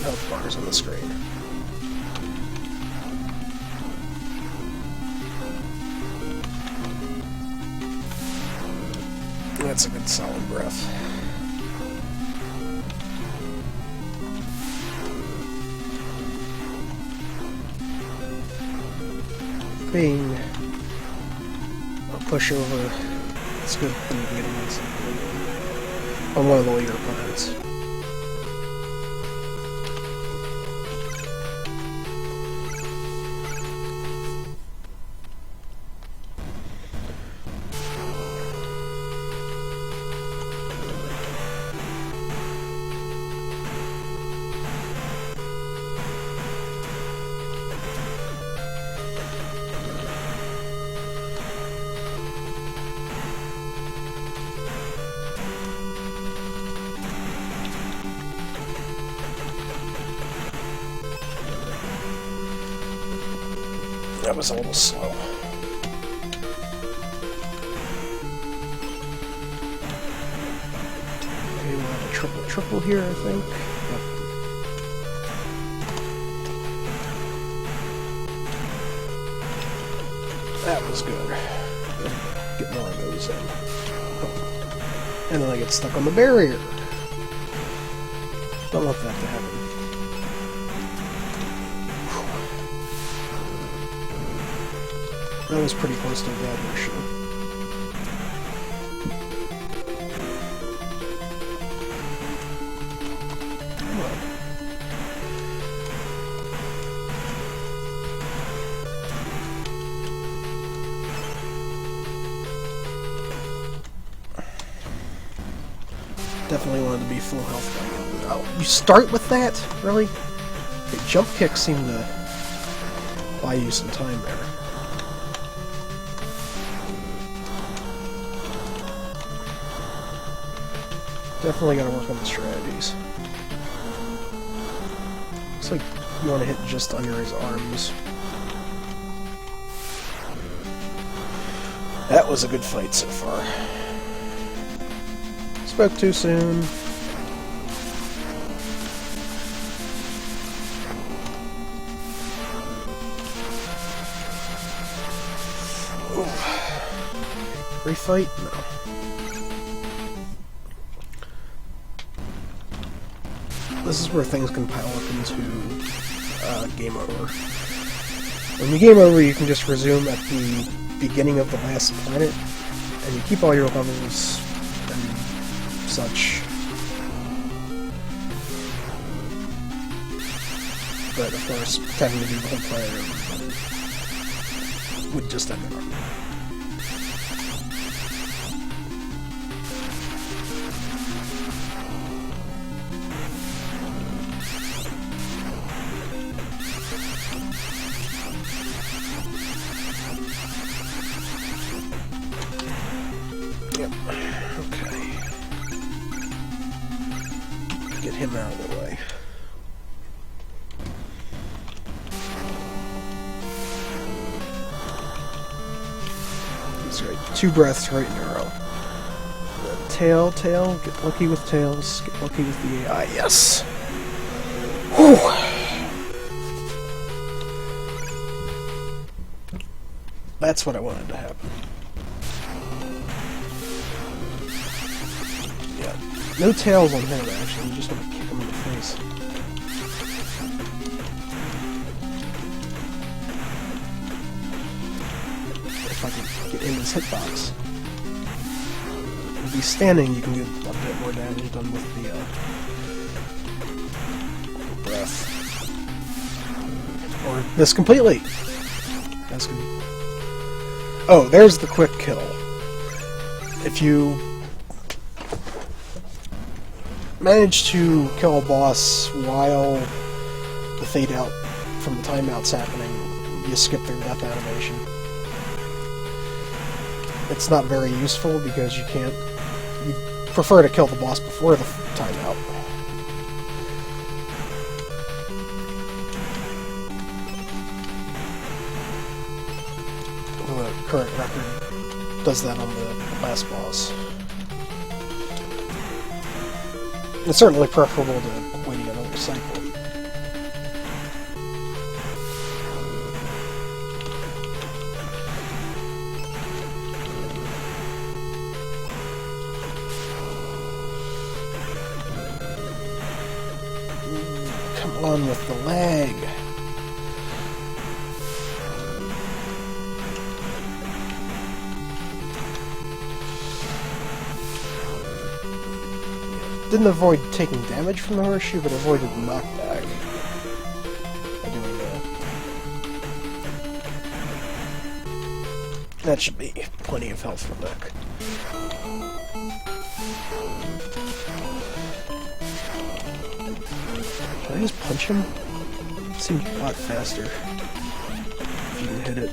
health bars on the screen. That's a good solid breath. Being a pushover, it's good when you get on one of the later planets. That was a little slow. Okay, we'll have a triple here, I think. Yep. That was good. Get more of those in. Oh. And then I get stuck on the barrier. Don't want that to happen. That was pretty close to a bad issue. Come on. Definitely wanted to be full health going in. Oh, you start with that? Really? Okay, jump kicks seem to buy you some time there. Definitely gotta work on the strategies. Looks like you want to hit just under his arms. That was a good fight so far. Spoke too soon. Ooh. Refight? No. This is where things can pile up into game over. When you game over, you can just resume at the beginning of the last planet, and you keep all your levels and such. But of course, having to do the whole planet would just end it up. Yep. Okay. Get him out of the way. That's right. 2 breaths right in a row. Tail, tail. Get lucky with tails. Get lucky with the AI. Yes! Whew! That's what I wanted to happen. Yeah. No tails on him, actually. You just want to kick him in the face. If I can get in his hitbox. If he's standing, you can get a bit more damage done with the breath. Or this completely. That's good. Oh, there's the quick kill. If you manage to kill a boss while the fade out from the timeout's happening, you skip their death animation. it's not very useful because you prefer to kill the boss before the timeout. The current record does that on the last boss. It's certainly preferable to waiting another cycle. Come on with the lag. Didn't avoid taking damage from the horseshoe, but avoided knockback by doing that. That should be plenty of health from Nick. Should I just punch him? It seems a lot faster if you can hit it.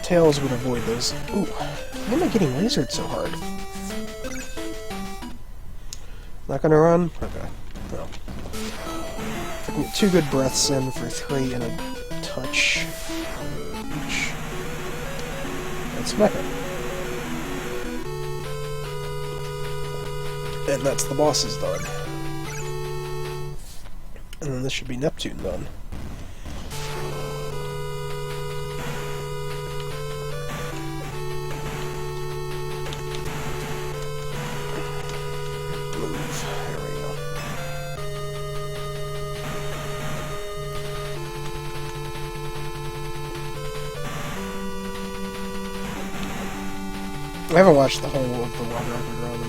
Tails would avoid those. Ooh, why am I getting lasered so hard? Not gonna run? Okay. No. If I can get 2 good breaths in for 3 and a touch each. That's Mecha. And that's the bosses done. And then this should be Neptune done. I haven't watched the whole of the World Record run.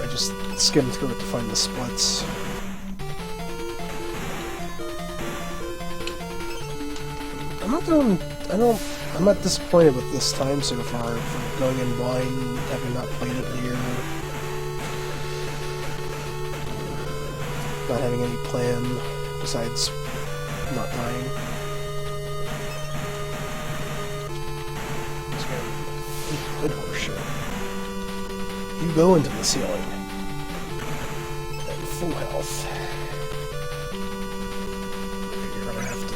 I just skimmed through it to find the splits. I'm not disappointed with this time so far for going in blind, having not played it in a year. Not having any plan besides not dying. Good horseshoe. You go into the ceiling at full health. You're gonna have to.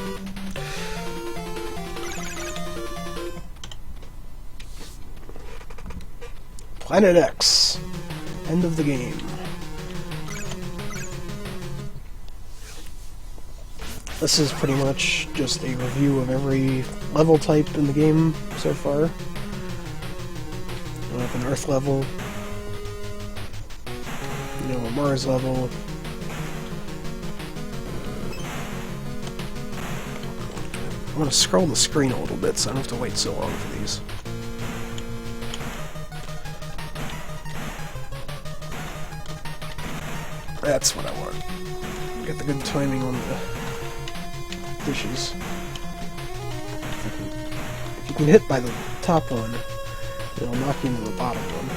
Planet X. End of the game. This is pretty much just a review of every level type in the game so far. We'll have an Earth level, a Mars level, I'm going to scroll the screen a little bit so I don't have to wait so long for these. That's what I want. Get the good timing on the dishes. If you can hit by the top one, it'll knock you into the bottom one.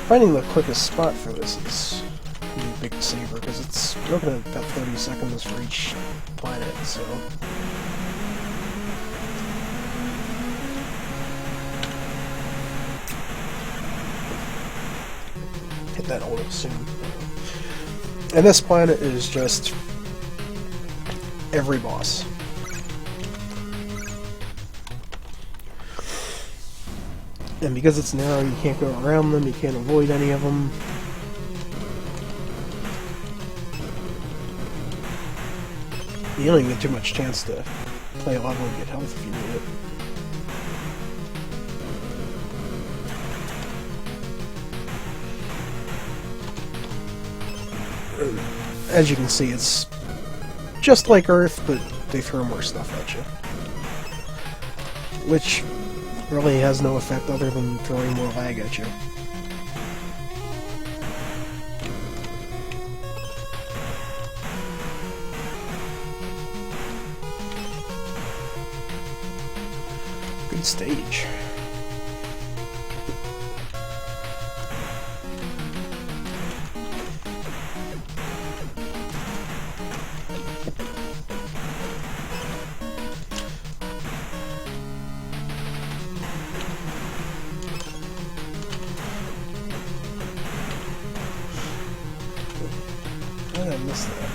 Finding the quickest spot for this is a big saver, because it's looking at about 30 seconds for each planet, so... hit that auto soon. And this planet is just every boss. And because it's narrow, you can't go around them, you can't avoid any of them. You don't even get too much chance to play a level and get health if you need it. As you can see, it's just like Earth, but they throw more stuff at you. Which really has no effect other than throwing more lag at you. Good stage. How did I miss that?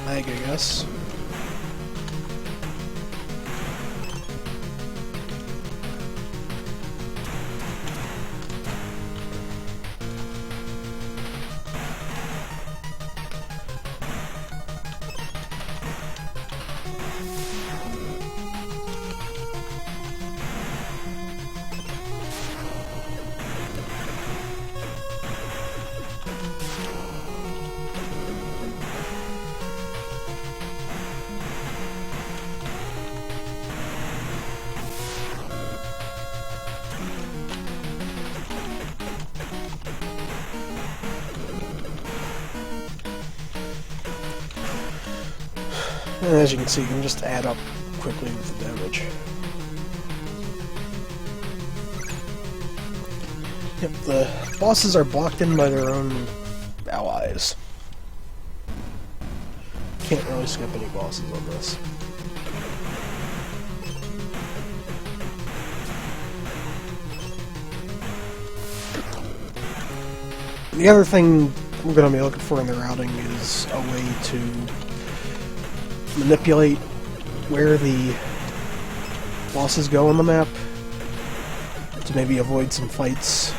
Lag, I guess. And as you can see, you can just add up quickly with the damage. Yep, the bosses are blocked in by their own allies. Can't really skip any bosses on this. The other thing we're going to be looking for in the routing is a way to manipulate where the bosses go on the map to maybe avoid some fights.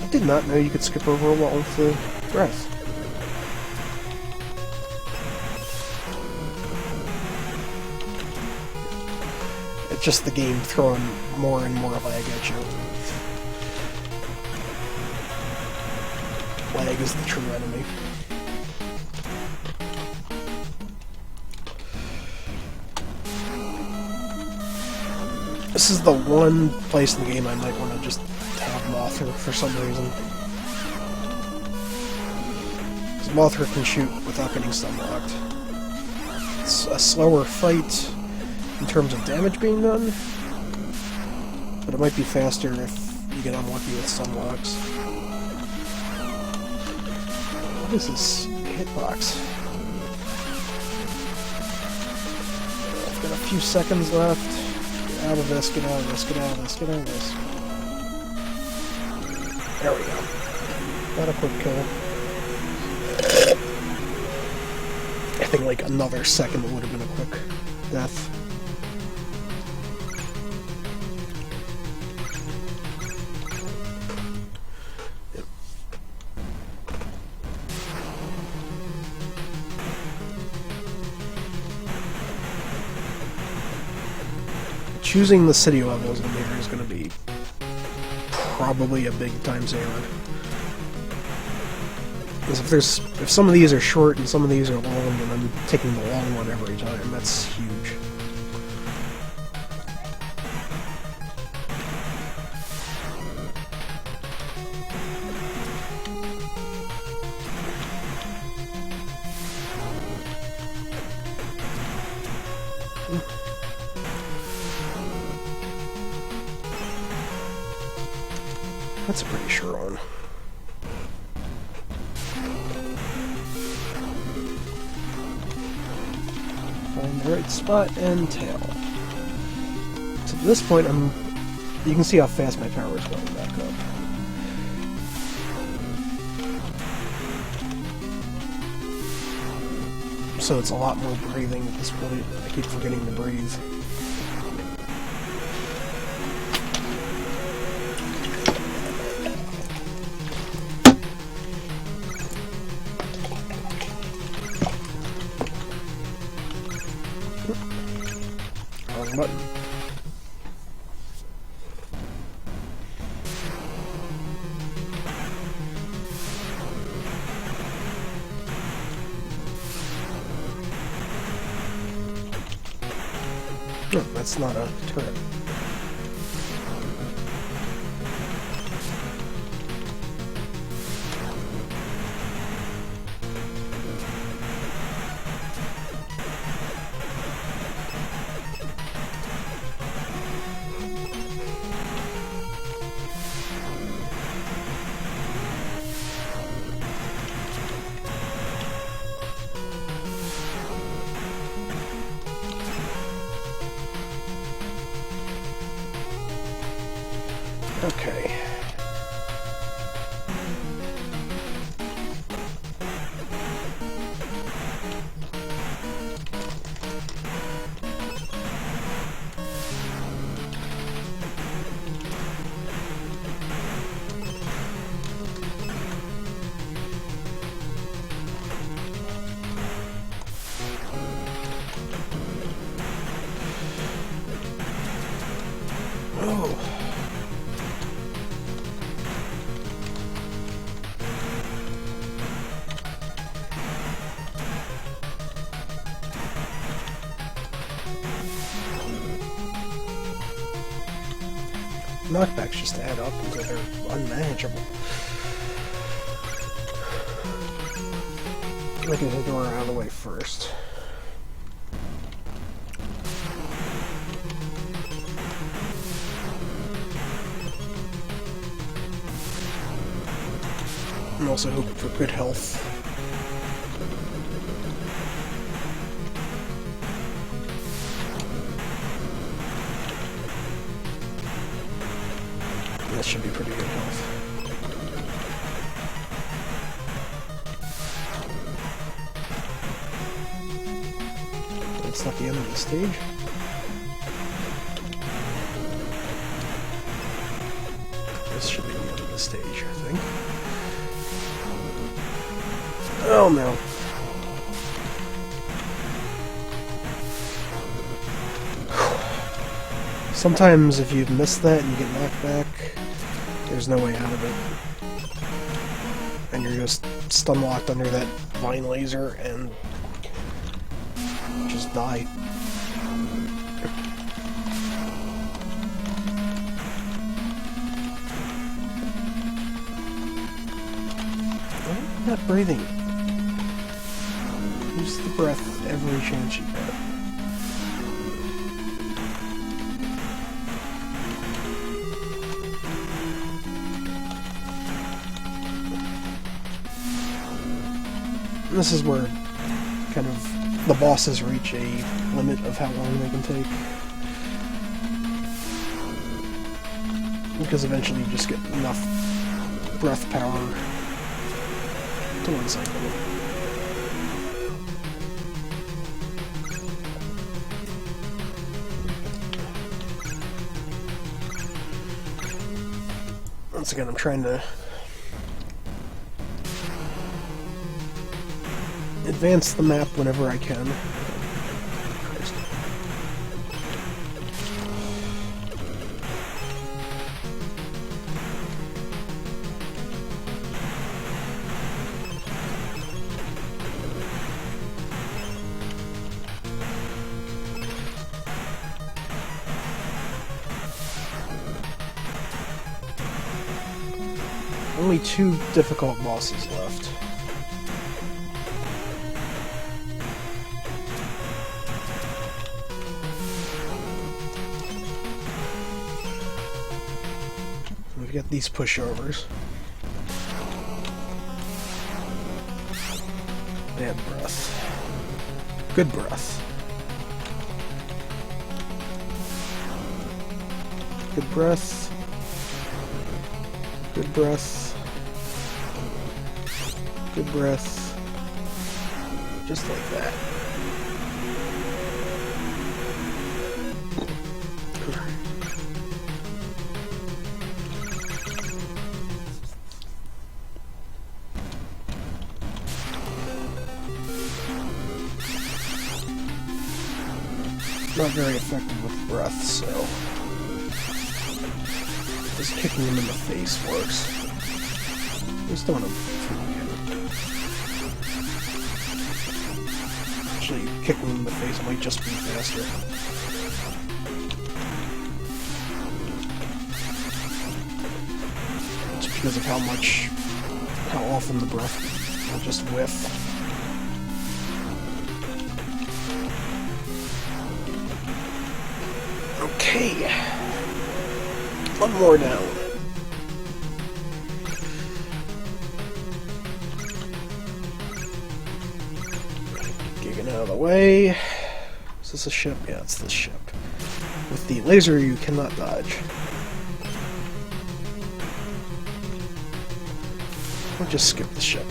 I did not know you could skip over a wall with the breath. It's just the game throwing more and more lag at you. Lag is the true enemy. This is the one place in the game I might want to just have Mothra for some reason. Because Mothra can shoot without getting stun locked. It's a slower fight in terms of damage being done, but it might be faster if you get unlucky with stun locks. What is this hitbox? I've got a few seconds left. Get out of this, get out of this, get out of this, get out of this. There we go. Got a quick kill. I think like another second would have been a quick death. Choosing the city levels in here is going to be probably a big time saver. Because if some of these are short and some of these are long, and I'm taking the long one every time, that's huge. That's a pretty sure one. Find the right spot and tail. So at this point, you can see how fast my power is going back up. So it's a lot more breathing at this point. I keep forgetting to breathe. Wrong button. No, that's not a turret. Okay. Oh. Knockbacks just add up until they're unmanageable. I can hit the door out of the way first. I'm also hoping for good health. That should be pretty good health. That's not the end of the stage. This should be the end of the stage, I think. Oh no. Sometimes if you miss that and you get knocked back, there's no way out of it. And you're just stun locked under that vine laser and just die. Why am I not breathing? Use the breath every chance you get. This is where kind of the bosses reach a limit of how long they can take. Because eventually you just get enough breath power to one cycle. Once again, I'm trying to advance the map whenever I can. Christ. Only 2 difficult bosses left. We've got these pushovers. Bad breath. Good breath. Good breath. Good breath. Good breath. Just like that. Not very effective with breath, so just kicking him in the face works. Just don't actually kicking him in the face might just be faster. because of how often the breath will just whiff. Okay. One more down. Getting out of the way. Is this a ship? Yeah, it's this ship. With the laser, you cannot dodge. Or just skip the ship.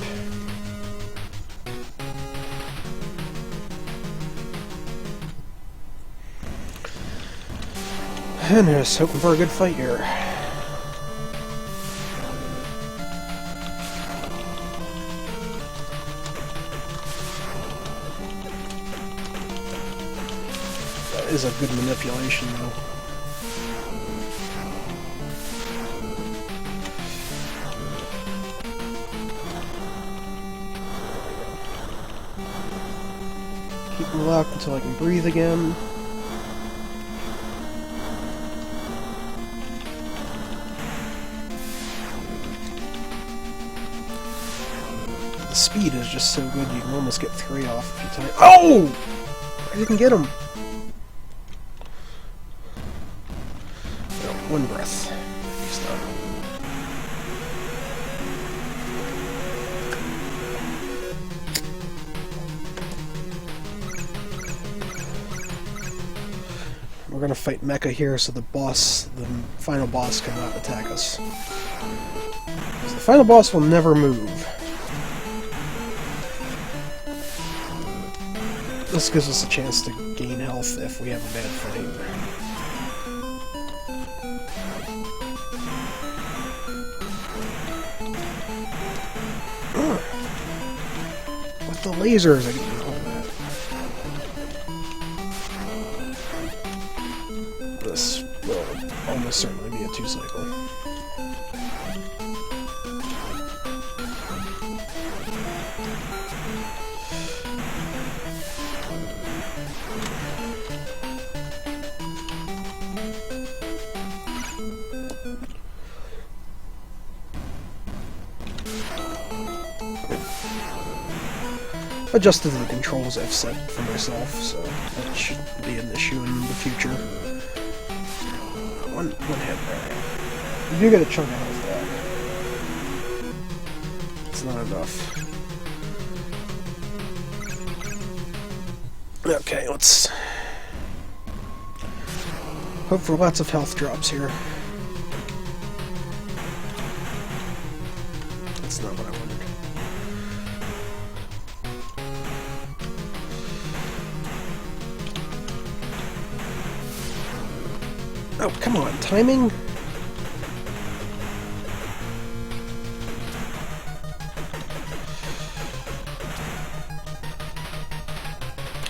And just hoping for a good fight here. That is a good manipulation, though. Keep them locked until I can breathe again. The speed is just so good, you can almost get 3 off if you time. Oh! I didn't get him. No, one breath. He's done. We're gonna fight Mecha here, so the final boss, cannot attack us. So the final boss will never move. This gives us a chance to gain health if we have a bad fight. With the lasers, I can do all that. This will almost certainly be a 2-cycle. Adjusted the controls I've set for myself, so that shouldn't be an issue in the future. One hit there. You do get a chunk of health back. It's not enough. Okay, let's hope for lots of health drops here. That's not what I wanted. Oh, come on, timing?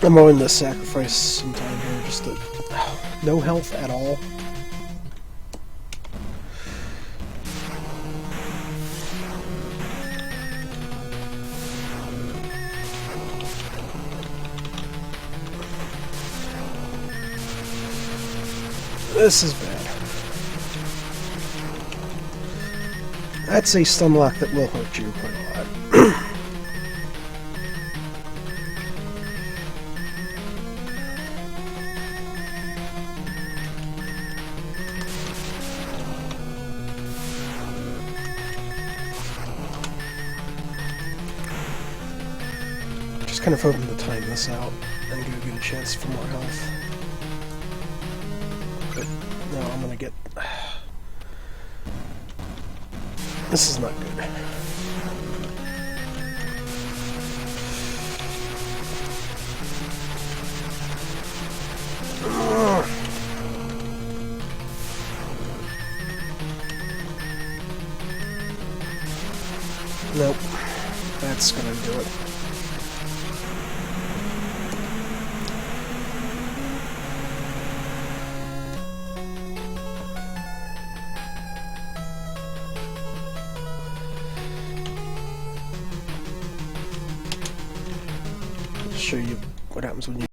I'm willing to sacrifice some time here just to... no health at all. This is bad. That's a stun lock that will hurt you quite a lot. Just kind of hoping to time this out and give you a chance for more health. But no, I'm gonna get... This is not good. Nope. That's gonna do it. Show you what happens when you